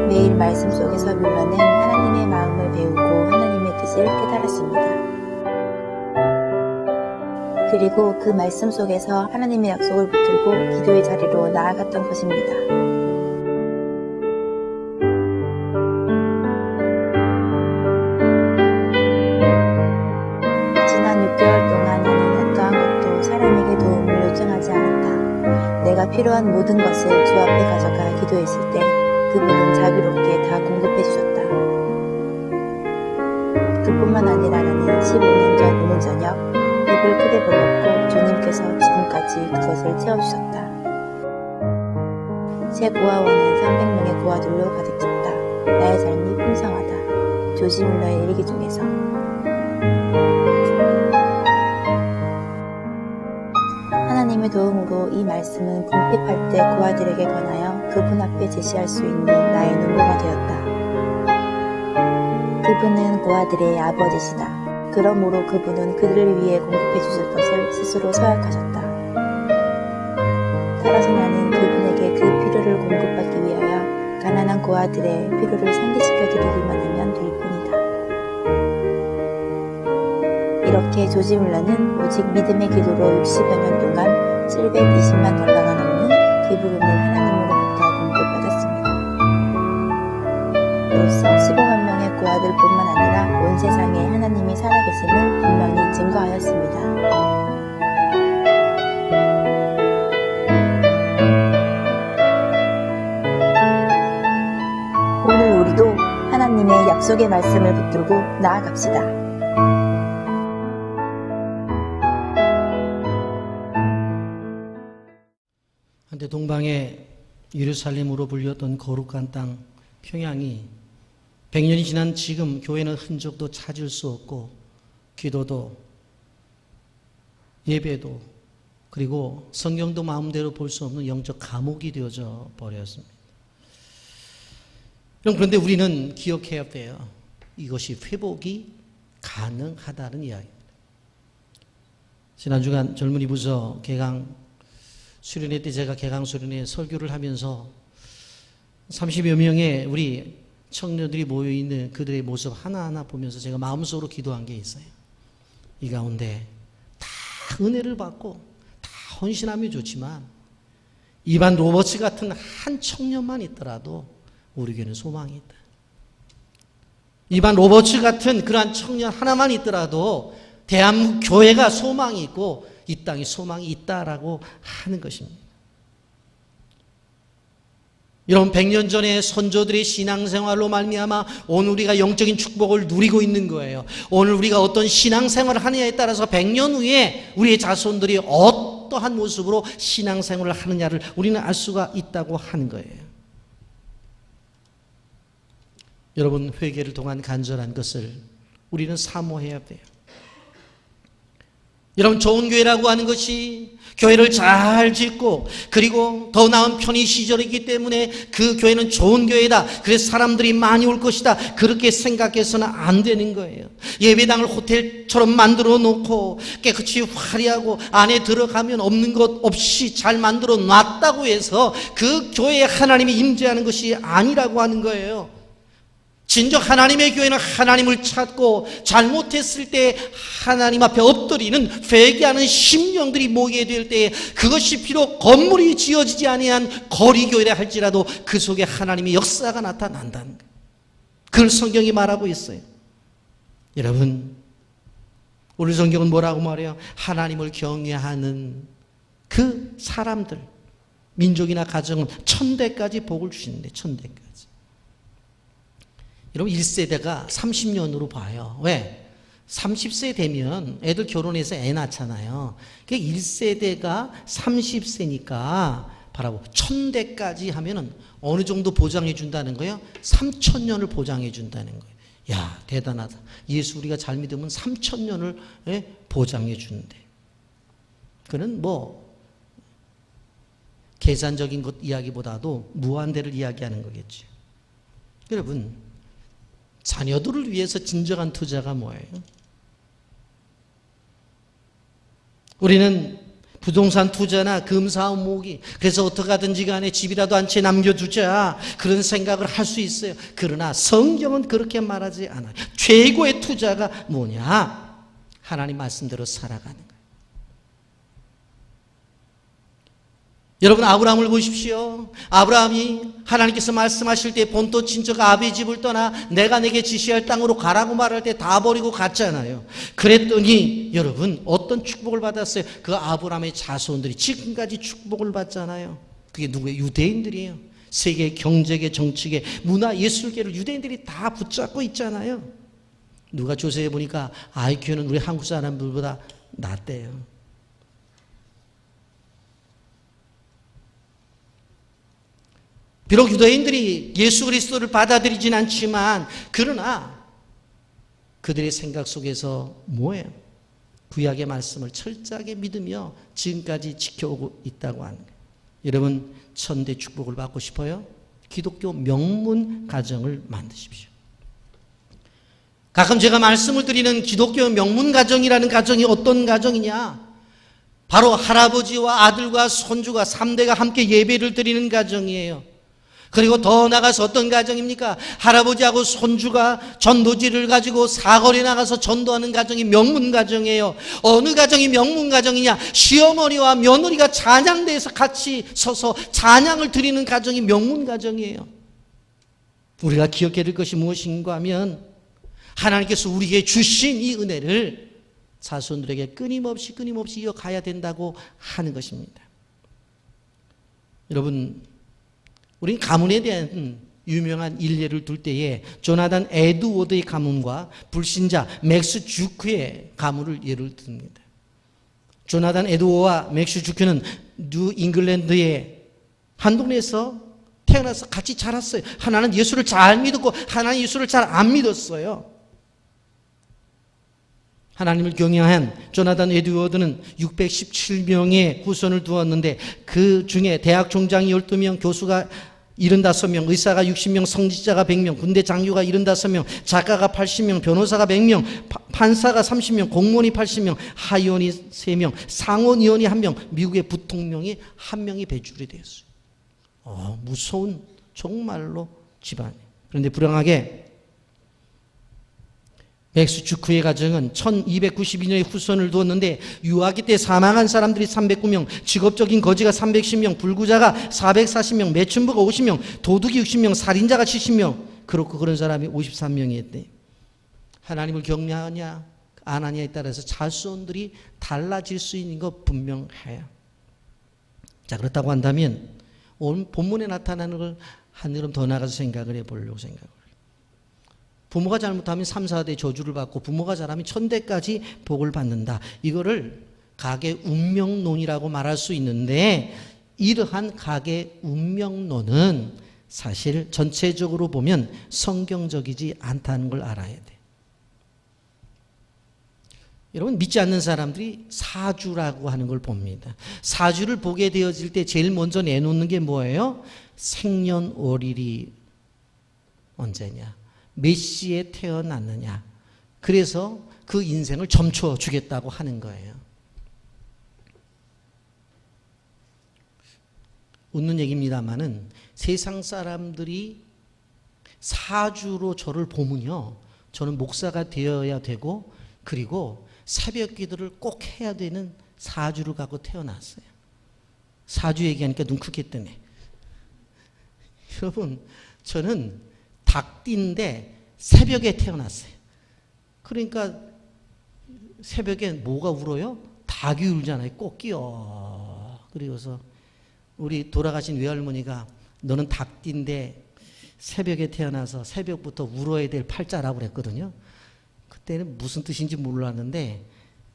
매일 말씀 속에서 뮬러는 하나님의 마음을 배우고 하나님의 뜻을 깨달았습니다. 그리고 그 말씀 속에서 하나님의 약속을 붙들고 기도의 자리로 나아갔던 것입니다. 지난 6개월 동안 나는 어떠한 것도 사람에게 도움을 요청하지 않았다. 내가 필요한 모든 것을 주 앞에 가져가 기도했을 때 그분은 자비롭게 다 공급해 주셨다. 그뿐만 아니라 나는 15년 전 오늘 저녁 입을 크게 벌렸고 주님께서 지금까지 그것을 채워주셨다. 새 고아원은 300명의 고아들로 가득 찼다. 나의 삶이 풍성하다. 조지 뮬러의 일기 중에서. 하나님의 도움으로 이 말씀은 궁핍할 때 고아들에게 관하여 그분 앞에 제시할 수 있는 나의 눈보가 되었다. 그분은 고아들의 아버지시다. 그러므로 그분은 그들을 위해 공급해 주실 것을 스스로 서약하셨다. 따라서 나는 그분에게 그 필요를 공급받기 위하여 가난한 고아들의 필요를 상기시켜 드리기만 하면 될 뿐이다. 이렇게 조지 뮬러는 오직 믿음의 기도로 60여 년 동안 720만 달러가 넘는 기부금을 하나님으로부터 공급받았습니다. 이로써 15만 명의 고아들뿐만 아니라 온 세상에 하나님이 살아계심을 분명히 증거하였습니다. 오늘 우리도 하나님의 약속의 말씀을 붙들고 나아갑시다. 한때 동방의 예루살렘으로 불렸던 거룩한 땅 평양이 100년이 지난 지금 교회는 흔적도 찾을 수 없고 기도도 예배도 그리고 성경도 마음대로 볼 수 없는 영적 감옥이 되어져 버렸습니다. 그런데 우리는 기억해야 돼요. 이것이 회복이 가능하다는 이야기입니다. 지난 주간 젊은이 부서 개강 수련회 때 제가 개강 수련회 설교를 하면서 30여 명의 우리 청년들이 모여있는 그들의 모습 하나하나 보면서 제가 마음속으로 기도한 게 있어요. 이 가운데 다 은혜를 받고 다 헌신하면 좋지만 이반 로버츠 같은 한 청년만 있더라도 우리 교회는 소망이 있다. 이반 로버츠 같은 그러한 청년 하나만 있더라도 대한민국 교회가 소망이 있고 이 땅에 소망이 있다라고 하는 것입니다. 여러분 100년 전에 선조들의 신앙생활로 말미암아 오늘 우리가 영적인 축복을 누리고 있는 거예요. 오늘 우리가 어떤 신앙생활을 하느냐에 따라서 100년 후에 우리의 자손들이 어떠한 모습으로 신앙생활을 하느냐를 우리는 알 수가 있다고 하는 거예요. 여러분 회개를 통한 간절한 것을 우리는 사모해야 돼요. 여러분 좋은 교회라고 하는 것이 교회를 잘 짓고 그리고 더 나은 편의 시절이기 때문에 그 교회는 좋은 교회다. 그래서 사람들이 많이 올 것이다. 그렇게 생각해서는 안 되는 거예요. 예배당을 호텔처럼 만들어 놓고 깨끗이 화려하고 안에 들어가면 없는 것 없이 잘 만들어 놨다고 해서 그 교회에 하나님이 임재하는 것이 아니라고 하는 거예요. 진정 하나님의 교회는 하나님을 찾고 잘못했을 때 하나님 앞에 엎드리는 회개하는 심령들이 모이게 될 때 그것이 비록 건물이 지어지지 아니한 거리교회라 할지라도 그 속에 하나님의 역사가 나타난다는 거예요. 그걸 성경이 말하고 있어요. 여러분 오늘 성경은 뭐라고 말해요? 하나님을 경외하는 그 사람들 민족이나 가정은 천대까지 복을 주시는데 천대까지. 여러분 1세대가 30년으로 봐요. 왜? 30세 되면 애들 결혼해서 애 낳잖아요. 그러니까 1세대가 30세니까 바라보 1000대까지 하면은 어느 정도 보장해 준다는 거예요? 3000년을 보장해 준다는 거예요. 야 대단하다. 예수 우리가 잘 믿으면 3000년을 보장해 준대. 그는 뭐 계산적인 것 이야기보다도 무한대를 이야기하는 거겠죠. 여러분 자녀들을 위해서 진정한 투자가 뭐예요? 우리는 부동산 투자나 금사업 모으기 그래서 어떻게 하든지 간에 집이라도 한 채 남겨두자 그런 생각을 할 수 있어요. 그러나 성경은 그렇게 말하지 않아요. 최고의 투자가 뭐냐? 하나님 말씀대로 살아가는 거예요. 여러분 아브라함을 보십시오. 아브라함이 하나님께서 말씀하실 때 본토 친척 아비의 집을 떠나 내가 내게 지시할 땅으로 가라고 말할 때 다 버리고 갔잖아요. 그랬더니 여러분 어떤 축복을 받았어요? 그 아브라함의 자손들이 지금까지 축복을 받잖아요. 그게 누구예요? 유대인들이에요. 세계 경제계 정치계 문화 예술계를 유대인들이 다 붙잡고 있잖아요. 누가 조사해 보니까 IQ는 우리 한국 사람들보다 낮대요. 비록 유대인들이 예수 그리스도를 받아들이진 않지만 그러나 그들의 생각 속에서 뭐예요? 구약의 말씀을 철저하게 믿으며 지금까지 지켜오고 있다고 하는 거예요. 여러분 천대 축복을 받고 싶어요? 기독교 명문 가정을 만드십시오. 가끔 제가 말씀을 드리는 기독교 명문 가정이라는 가정이 어떤 가정이냐? 바로 할아버지와 아들과 손주가 3대가 함께 예배를 드리는 가정이에요. 그리고 더 나가서 어떤 가정입니까? 할아버지하고 손주가 전도지를 가지고 사거리에 나가서 전도하는 가정이 명문 가정이에요. 어느 가정이 명문 가정이냐? 시어머니와 며느리가 찬양대에서 같이 서서 찬양을 드리는 가정이 명문 가정이에요. 우리가 기억해야 될 것이 무엇인가 하면 하나님께서 우리에게 주신 이 은혜를 자손들에게 끊임없이 이어가야 된다고 하는 것입니다. 여러분 우린 가문에 대한 유명한 일례를 둘 때에 조나단 에드워드의 가문과 불신자 맥스 주크의 가문을 예를 듭니다. 조나단 에드워드와 맥스 주크는 뉴 잉글랜드의 한 동네에서 태어나서 같이 자랐어요. 하나는 예수를 잘 믿었고 하나는 예수를 잘 안 믿었어요. 하나님을 경외한 조나단 에드워드는 617명의 후손을 두었는데 그 중에 대학 총장이 12명, 교수가 75명, 의사가 60명, 성직자가 100명, 군대 장교가 75명, 작가가 80명, 변호사가 100명, 판사가 30명, 공무원이 80명, 하의원이 3명, 상원의원이 1명, 미국의 부통령이 1명이 배출이 되었어요. 무서운 정말로 집안이에요. 그런데 불행하게 맥스 주크의 가정은 1292년에 후손을 두었는데 유아기 때 사망한 사람들이 309명, 직업적인 거지가 310명, 불구자가 440명, 매춘부가 50명, 도둑이 60명, 살인자가 70명, 그렇고 그런 사람이 53명이었대. 하나님을 경외하냐 안 하냐에 따라서 자손들이 달라질 수 있는 것 분명해요. 자, 그렇다고 한다면 오늘 본문에 나타나는 걸 한 걸음 더 나가서 생각을 해보려고 생각을. 부모가 잘못하면 3, 4대 저주를 받고 부모가 잘하면 1000대까지 복을 받는다. 이거를 가계 운명론이라고 말할 수 있는데 이러한 가계 운명론은 사실 전체적으로 보면 성경적이지 않다는 걸 알아야 돼. 여러분, 믿지 않는 사람들이 사주라고 하는 걸 봅니다. 사주를 보게 되어질 때 제일 먼저 내놓는 게 뭐예요? 생년월일이 언제냐, 몇 시에 태어났느냐. 그래서 그 인생을 점쳐 주겠다고 하는 거예요. 웃는 얘기입니다만은 세상 사람들이 사주로 저를 보면요, 저는 목사가 되어야 되고 그리고 새벽 기도를 꼭 해야 되는 사주를 갖고 태어났어요. 사주 얘기하니까 눈 크게 뜨네. 여러분, 저는 닭띠인데 새벽에 태어났어요. 그러니까 새벽에 뭐가 울어요? 닭이 울잖아요. 꼬끼요. 그리고서 우리 돌아가신 외할머니가 너는 닭띠인데 새벽에 태어나서 새벽부터 울어야 될 팔자라고 그랬거든요. 그때는 무슨 뜻인지 몰랐는데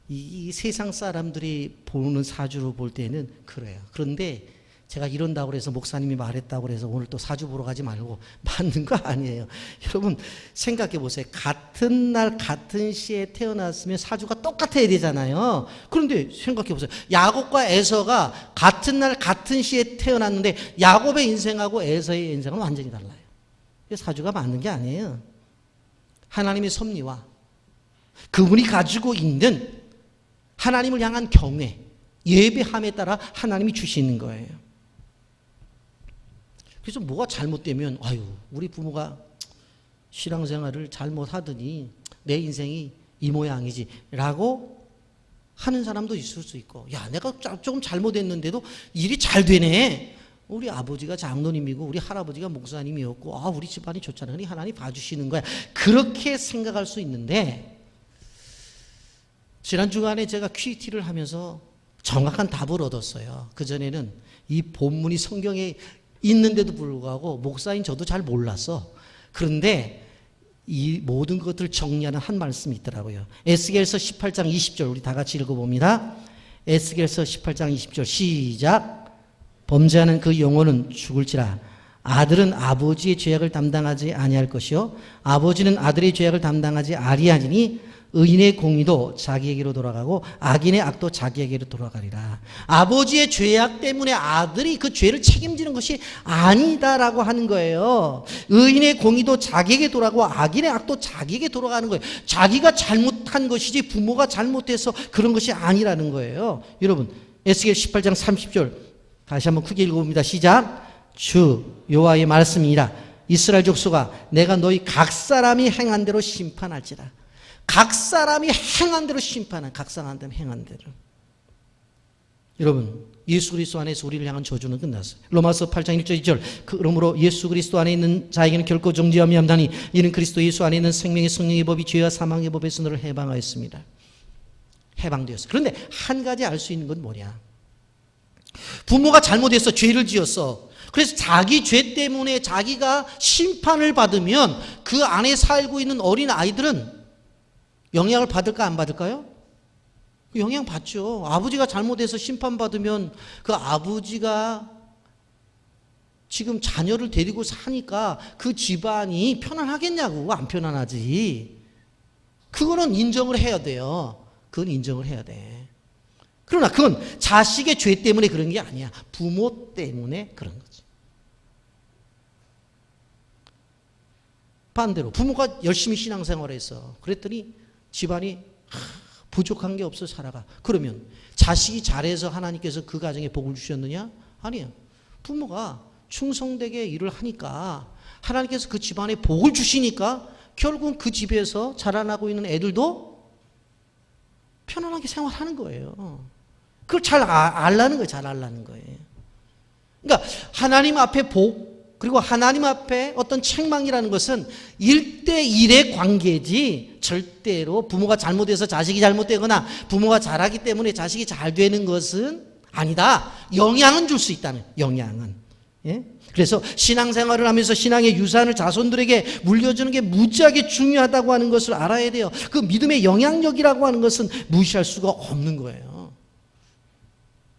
이 세상 사람들이 보는 사주로 볼 때는 그래요. 그런데 제가 이런다고 해서 목사님이 말했다고 해서 오늘 또 사주 보러 가지 말고 맞는 거 아니에요. 여러분 생각해 보세요. 같은 날 같은 시에 태어났으면 사주가 똑같아야 되잖아요. 그런데 생각해 보세요. 야곱과 에서가 같은 날 같은 시에 태어났는데 야곱의 인생하고 에서의 인생은 완전히 달라요. 사주가 맞는 게 아니에요. 하나님의 섭리와 그분이 가지고 있는 하나님을 향한 경외, 예배함에 따라 하나님이 주시는 거예요. 그래서 뭐가 잘못되면 아유 우리 부모가 신앙생활을 잘못하더니 내 인생이 이 모양이지 라고 하는 사람도 있을 수 있고, 야 내가 조금 잘못했는데도 일이 잘 되네. 우리 아버지가 장로님이고 우리 할아버지가 목사님이었고 아 우리 집안이 좋잖아. 그러니 하나님 봐주시는 거야. 그렇게 생각할 수 있는데 지난 주간에 제가 QT를 하면서 정확한 답을 얻었어요. 그전에는 이 본문이 성경에 있는데도 불구하고 목사인 저도 잘 몰랐어. 그런데 이 모든 것들을 정리하는 한 말씀이 있더라고요. 에스겔서 18장 20절 우리 다 같이 읽어봅니다. 에스겔서 18장 20절 시작. 범죄하는 그 영혼은 죽을지라. 아들은 아버지의 죄악을 담당하지 아니할 것이요 아버지는 아들의 죄악을 담당하지 아니하니 의인의 공의도 자기에게로 돌아가고 악인의 악도 자기에게로 돌아가리라. 아버지의 죄악 때문에 아들이 그 죄를 책임지는 것이 아니다라고 하는 거예요. 의인의 공의도 자기에게 돌아가고 악인의 악도 자기에게 돌아가는 거예요. 자기가 잘못한 것이지 부모가 잘못해서 그런 것이 아니라는 거예요. 여러분 에스겔 18장 30절 다시 한번 크게 읽어봅니다. 시작. 주 여호와의 말씀이니라. 이스라엘 족속아 내가 너희 각 사람이 행한 대로 심판할지라. 각 사람이 행한 대로 심판한, 각 사람이 행한 대로. 여러분 예수 그리스도 안에서 우리를 향한 저주는 끝났어요. 로마서 8장 1절 2절 그러므로 예수 그리스도 안에 있는 자에게는 결코 정죄함이 없나니 이는 그리스도 예수 안에 있는 생명의 성령의 법이 죄와 사망의 법에서 너를 해방하였습니다. 해방되었어요. 그런데 한 가지 알 수 있는 건 뭐냐, 부모가 잘못해서 죄를 지었어. 그래서 자기 죄 때문에 자기가 심판을 받으면 그 안에 살고 있는 어린 아이들은 영향을 받을까 안 받을까요? 영향 받죠. 아버지가 잘못해서 심판받으면 그 아버지가 지금 자녀를 데리고 사니까 그 집안이 편안하겠냐고. 안 편안하지. 그거는 인정을 해야 돼요. 그건 인정을 해야 돼. 그러나 그건 자식의 죄 때문에 그런 게 아니야. 부모 때문에 그런 거지. 반대로 부모가 열심히 신앙생활을 했어. 그랬더니 집안이 부족한 게 없어 살아가. 그러면 자식이 잘해서 하나님께서 그 가정에 복을 주셨느냐? 아니에요. 부모가 충성되게 일을 하니까 하나님께서 그 집안에 복을 주시니까 결국은 그 집에서 자라나고 있는 애들도 편안하게 생활하는 거예요. 그걸 잘 알라는 거예요. 잘 알라는 거예요. 그러니까 하나님 앞에 복, 그리고 하나님 앞에 어떤 책망이라는 것은 1대1의 관계지 절대로 부모가 잘못해서 자식이 잘못되거나 부모가 잘하기 때문에 자식이 잘 되는 것은 아니다. 영향은 줄 수 있다는, 영향은. 예? 그래서 신앙생활을 하면서 신앙의 유산을 자손들에게 물려주는 게 무지하게 중요하다고 하는 것을 알아야 돼요. 그 믿음의 영향력이라고 하는 것은 무시할 수가 없는 거예요.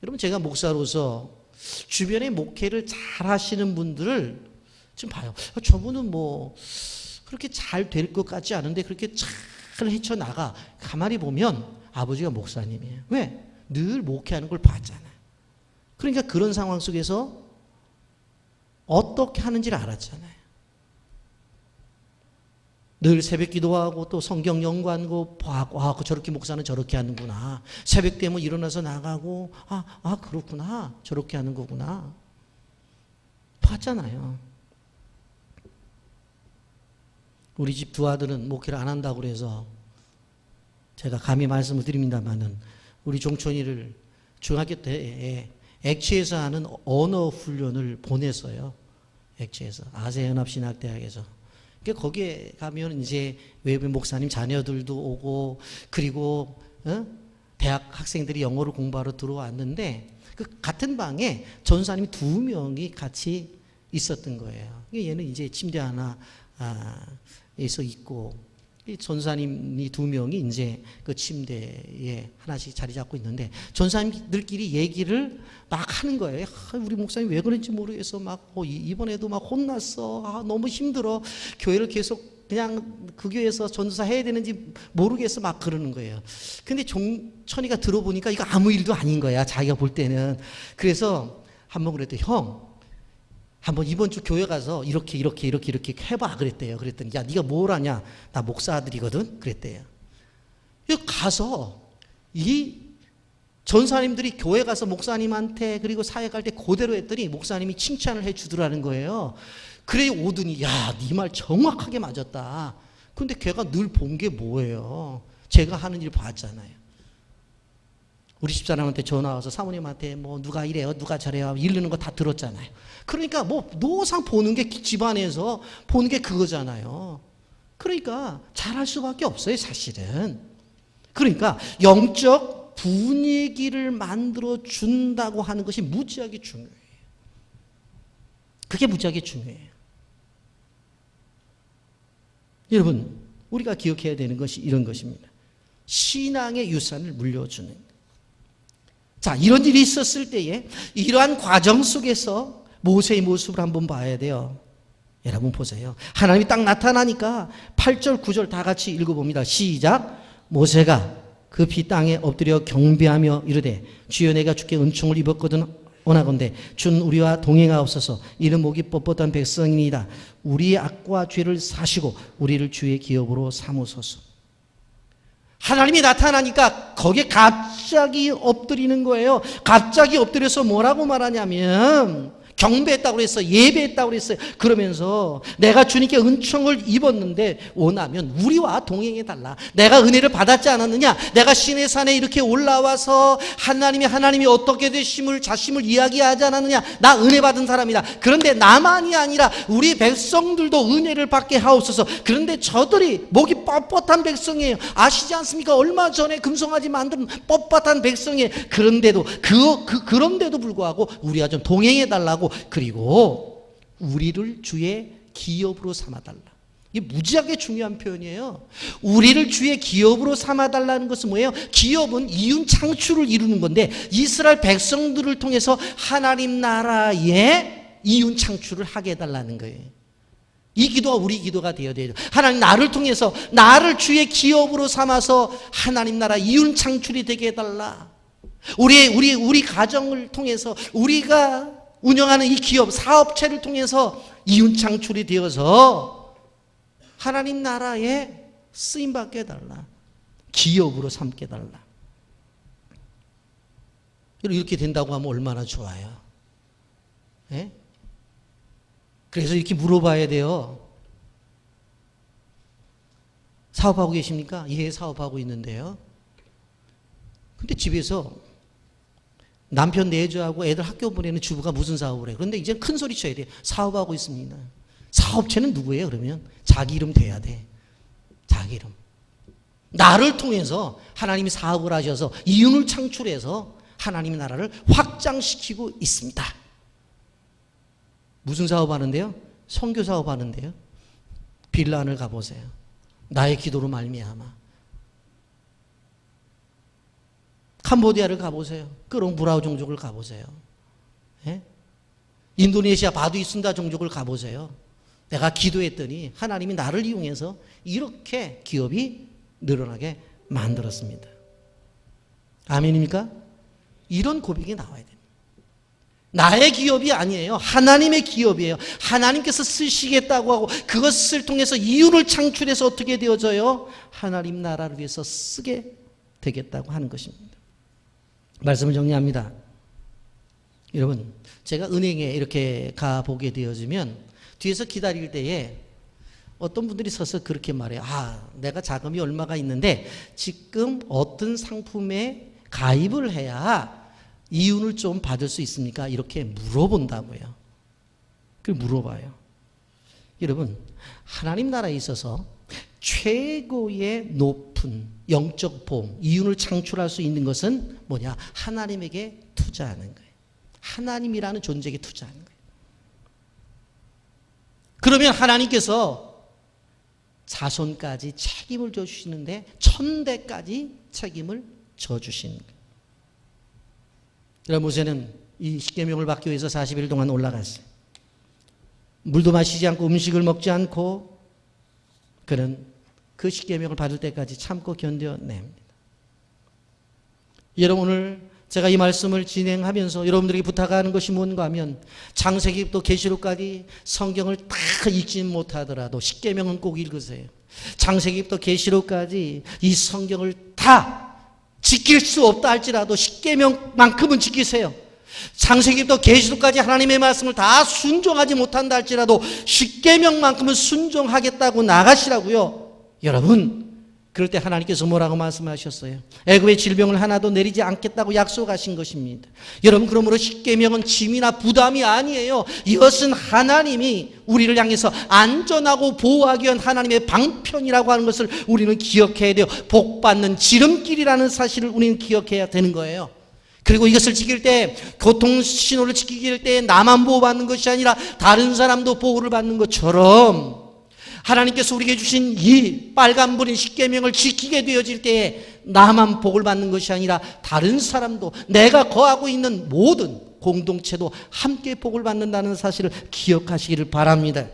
여러분, 제가 목사로서 주변에 목회를 잘 하시는 분들을 지금 봐요. 저분은 뭐 그렇게 잘 될 것 같지 않은데 그렇게 잘 헤쳐나가. 가만히 보면 아버지가 목사님이에요. 왜? 늘 목회하는 걸 봤잖아요. 그러니까 그런 상황 속에서 어떻게 하는지를 알았잖아요. 늘 새벽 기도하고 또 성경 연구하고 봐하고 저렇게 목사는 저렇게 하는구나. 새벽 되면 일어나서 나가고 그렇구나. 저렇게 하는 거구나. 봤잖아요. 우리 집 두 아들은 목회를 안 한다고 그래서 제가 감히 말씀을 드립니다마는 우리 종촌이를 중학교 때에 액취에서 하는 언어 훈련을 보냈어요. 액취에서 아세연합신학대학에서. 그러니까 거기에 가면 이제 외부 목사님 자녀들도 오고 그리고 대학 학생들이 영어를 공부하러 들어왔는데 그 같은 방에 전사님이 2명이 같이 있었던 거예요. 얘는 이제 침대 하나에서 있고 전사님이 2명이 이제 그 침대에 하나씩 자리 잡고 있는데 전사님들끼리 얘기를 막 하는 거예요. 우리 목사님 왜 그런지 모르겠어. 막 이번에도 막 혼났어. 너무 힘들어. 교회를 계속 그냥 그 교회에서 전도사 해야 되는지 모르겠어. 막 그러는 거예요. 근데 종천이가 들어보니까 이거 아무 일도 아닌 거야. 자기가 볼 때는. 그래서 한번 그랬더니 형, 한번 이번 주 교회 가서 이렇게 해봐 그랬대요. 그랬더니 야 네가 뭘 하냐? 나 목사 아들이거든. 그랬대요. 가서 이 전사님들이 교회 가서 목사님한테 그리고 사회 갈 때 그대로 했더니 목사님이 칭찬을 해 주더라는 거예요. 그래 오더니 야, 네 말 정확하게 맞았다. 근데 걔가 늘 본 게 뭐예요? 제가 하는 일 봤잖아요. 우리 집사람한테 전화 와서 사모님한테 뭐 누가 이래요, 누가 저래요, 이러는 거 다 들었잖아요. 그러니까 뭐 노상 보는 게 집안에서 보는 게 그거잖아요. 그러니까 잘할 수밖에 없어요, 사실은. 그러니까 영적 분위기를 만들어 준다고 하는 것이 무지하게 중요해요. 그게 무지하게 중요해요. 여러분, 우리가 기억해야 되는 것이 이런 것입니다. 신앙의 유산을 물려주는 것. 자, 이런 일이 있었을 때에 이러한 과정 속에서 모세의 모습을 한번 봐야 돼요. 여러분 보세요. 하나님이 딱 나타나니까 8절 9절 다 같이 읽어봅니다. 시작. 모세가 급히 땅에 엎드려 경배하며 이르되 주여 내가 주께 은총을 입었거든 원하건대 준 우리와 동행하옵소서. 이는 목이 뻣뻣한 백성이니이다. 우리의 악과 죄를 사시고 우리를 주의 기업으로 삼으소서. 하나님이 나타나니까 거기에 갑자기 엎드리는 거예요. 갑자기 엎드려서 뭐라고 말하냐면 경배했다고 그랬어요. 예배했다고 그랬어요. 그러면서 내가 주님께 은총을 입었는데 원하면 우리와 동행해달라. 내가 은혜를 받았지 않았느냐? 내가 시내 산에 이렇게 올라와서 하나님이 어떻게 되심을 자심을 이야기하지 않았느냐? 나 은혜 받은 사람이다. 그런데 나만이 아니라 우리 백성들도 은혜를 받게 하옵소서. 그런데 저들이 목이 뻣뻣한 백성이에요. 아시지 않습니까? 얼마 전에 금송아지 만든 뻣뻣한 백성이에요. 그런데도 그런데도 불구하고 우리와 좀 동행해달라고. 그리고 우리를 주의 기업으로 삼아달라. 이게 무지하게 중요한 표현이에요. 우리를 주의 기업으로 삼아달라는 것은 뭐예요? 기업은 이윤 창출을 이루는 건데 이스라엘 백성들을 통해서 하나님 나라의 이윤 창출을 하게 해달라는 거예요. 이 기도가 우리 기도가 되어야 돼요. 하나님 나를 통해서 나를 주의 기업으로 삼아서 하나님 나라 이윤 창출이 되게 해달라. 우리 가정을 통해서 우리가 운영하는 이 기업, 사업체를 통해서 이윤 창출이 되어서 하나님 나라에 쓰임받게 해달라. 기업으로 삼게 해달라. 이렇게 된다고 하면 얼마나 좋아요. 예? 그래서 이렇게 물어봐야 돼요. 사업하고 계십니까? 예, 사업하고 있는데요. 근데 집에서 남편 내조하고 애들 학교 보내는 주부가 무슨 사업을 해요? 그런데 이제 큰 소리 쳐야 돼. 사업하고 있습니다. 사업체는 누구예요? 그러면 자기 이름 돼야 돼. 자기 이름. 나를 통해서 하나님이 사업을 하셔서 이윤을 창출해서 하나님의 나라를 확장시키고 있습니다. 무슨 사업하는데요? 선교 사업하는데요. 빌란을 가보세요. 나의 기도로 말미암아. 캄보디아를 가보세요. 끄롱 브라우 종족을 가보세요. 예? 인도네시아 바두이순다 종족을 가보세요. 내가 기도했더니 하나님이 나를 이용해서 이렇게 기업이 늘어나게 만들었습니다. 아멘입니까? 이런 고백이 나와야 됩니다. 나의 기업이 아니에요. 하나님의 기업이에요. 하나님께서 쓰시겠다고 하고 그것을 통해서 이윤을 창출해서 어떻게 되어져요? 하나님 나라를 위해서 쓰게 되겠다고 하는 것입니다. 말씀을 정리합니다. 여러분, 제가 은행에 이렇게 가보게 되어지면 뒤에서 기다릴 때에 어떤 분들이 서서 그렇게 말해요. 내가 자금이 얼마가 있는데 지금 어떤 상품에 가입을 해야 이윤을 좀 받을 수 있습니까? 이렇게 물어본다고요. 그걸 물어봐요. 여러분, 하나님 나라에 있어서 최고의 높은 영적 보험, 이윤을 창출할 수 있는 것은 뭐냐? 하나님에게 투자하는 거예요. 하나님이라는 존재에게 투자하는 거예요. 그러면 하나님께서 자손까지 책임을 져주시는데 1000대까지 책임을 져주시는 거예요. 여러분, 모세는 이 십계명을 받기 위해서 40일 동안 올라갔어요. 물도 마시지 않고 음식을 먹지 않고 그는 그 십계명을 받을 때까지 참고 견뎌냅니다. 여러분, 오늘 제가 이 말씀을 진행하면서 여러분들에게 부탁하는 것이 뭔가 하면 창세기부터 계시록까지 성경을 다 읽지 못하더라도 십계명은 꼭 읽으세요. 창세기부터 계시록까지 이 성경을 다 지킬 수 없다 할지라도 십계명만큼은 지키세요. 창세기부터 계시록까지 하나님의 말씀을 다 순종하지 못한다 할지라도 십계명만큼은 순종하겠다고 나가시라고요. 여러분, 그럴 때 하나님께서 뭐라고 말씀하셨어요? 애굽의 질병을 하나도 내리지 않겠다고 약속하신 것입니다. 여러분, 그러므로 십계명은 짐이나 부담이 아니에요. 이것은 하나님이 우리를 향해서 안전하고 보호하기 위한 하나님의 방편이라고 하는 것을 우리는 기억해야 돼요. 복받는 지름길이라는 사실을 우리는 기억해야 되는 거예요. 그리고 이것을 지킬 때, 교통신호를 지킬 때 나만 보호받는 것이 아니라 다른 사람도 보호를 받는 것처럼 하나님께서 우리에게 주신 이 빨간불인 십계명을 지키게 되어질 때에 나만 복을 받는 것이 아니라 다른 사람도, 내가 거하고 있는 모든 공동체도 함께 복을 받는다는 사실을 기억하시기를 바랍니다.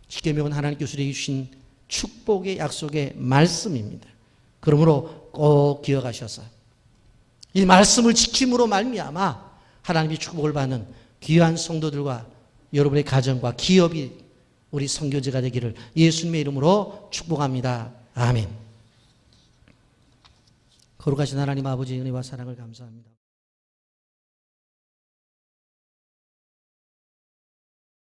십계명은 하나님께서 우리에게 주신 축복의 약속의 말씀입니다. 그러므로 꼭 기억하셔서 이 말씀을 지킴으로 말미암아 하나님의 축복을 받는 귀한 성도들과 여러분의 가정과 기업이 우리 선교지가 되기를 예수님의 이름으로 축복합니다. 아멘. 거룩하신 하나님 아버지 은혜와 사랑을 감사합니다.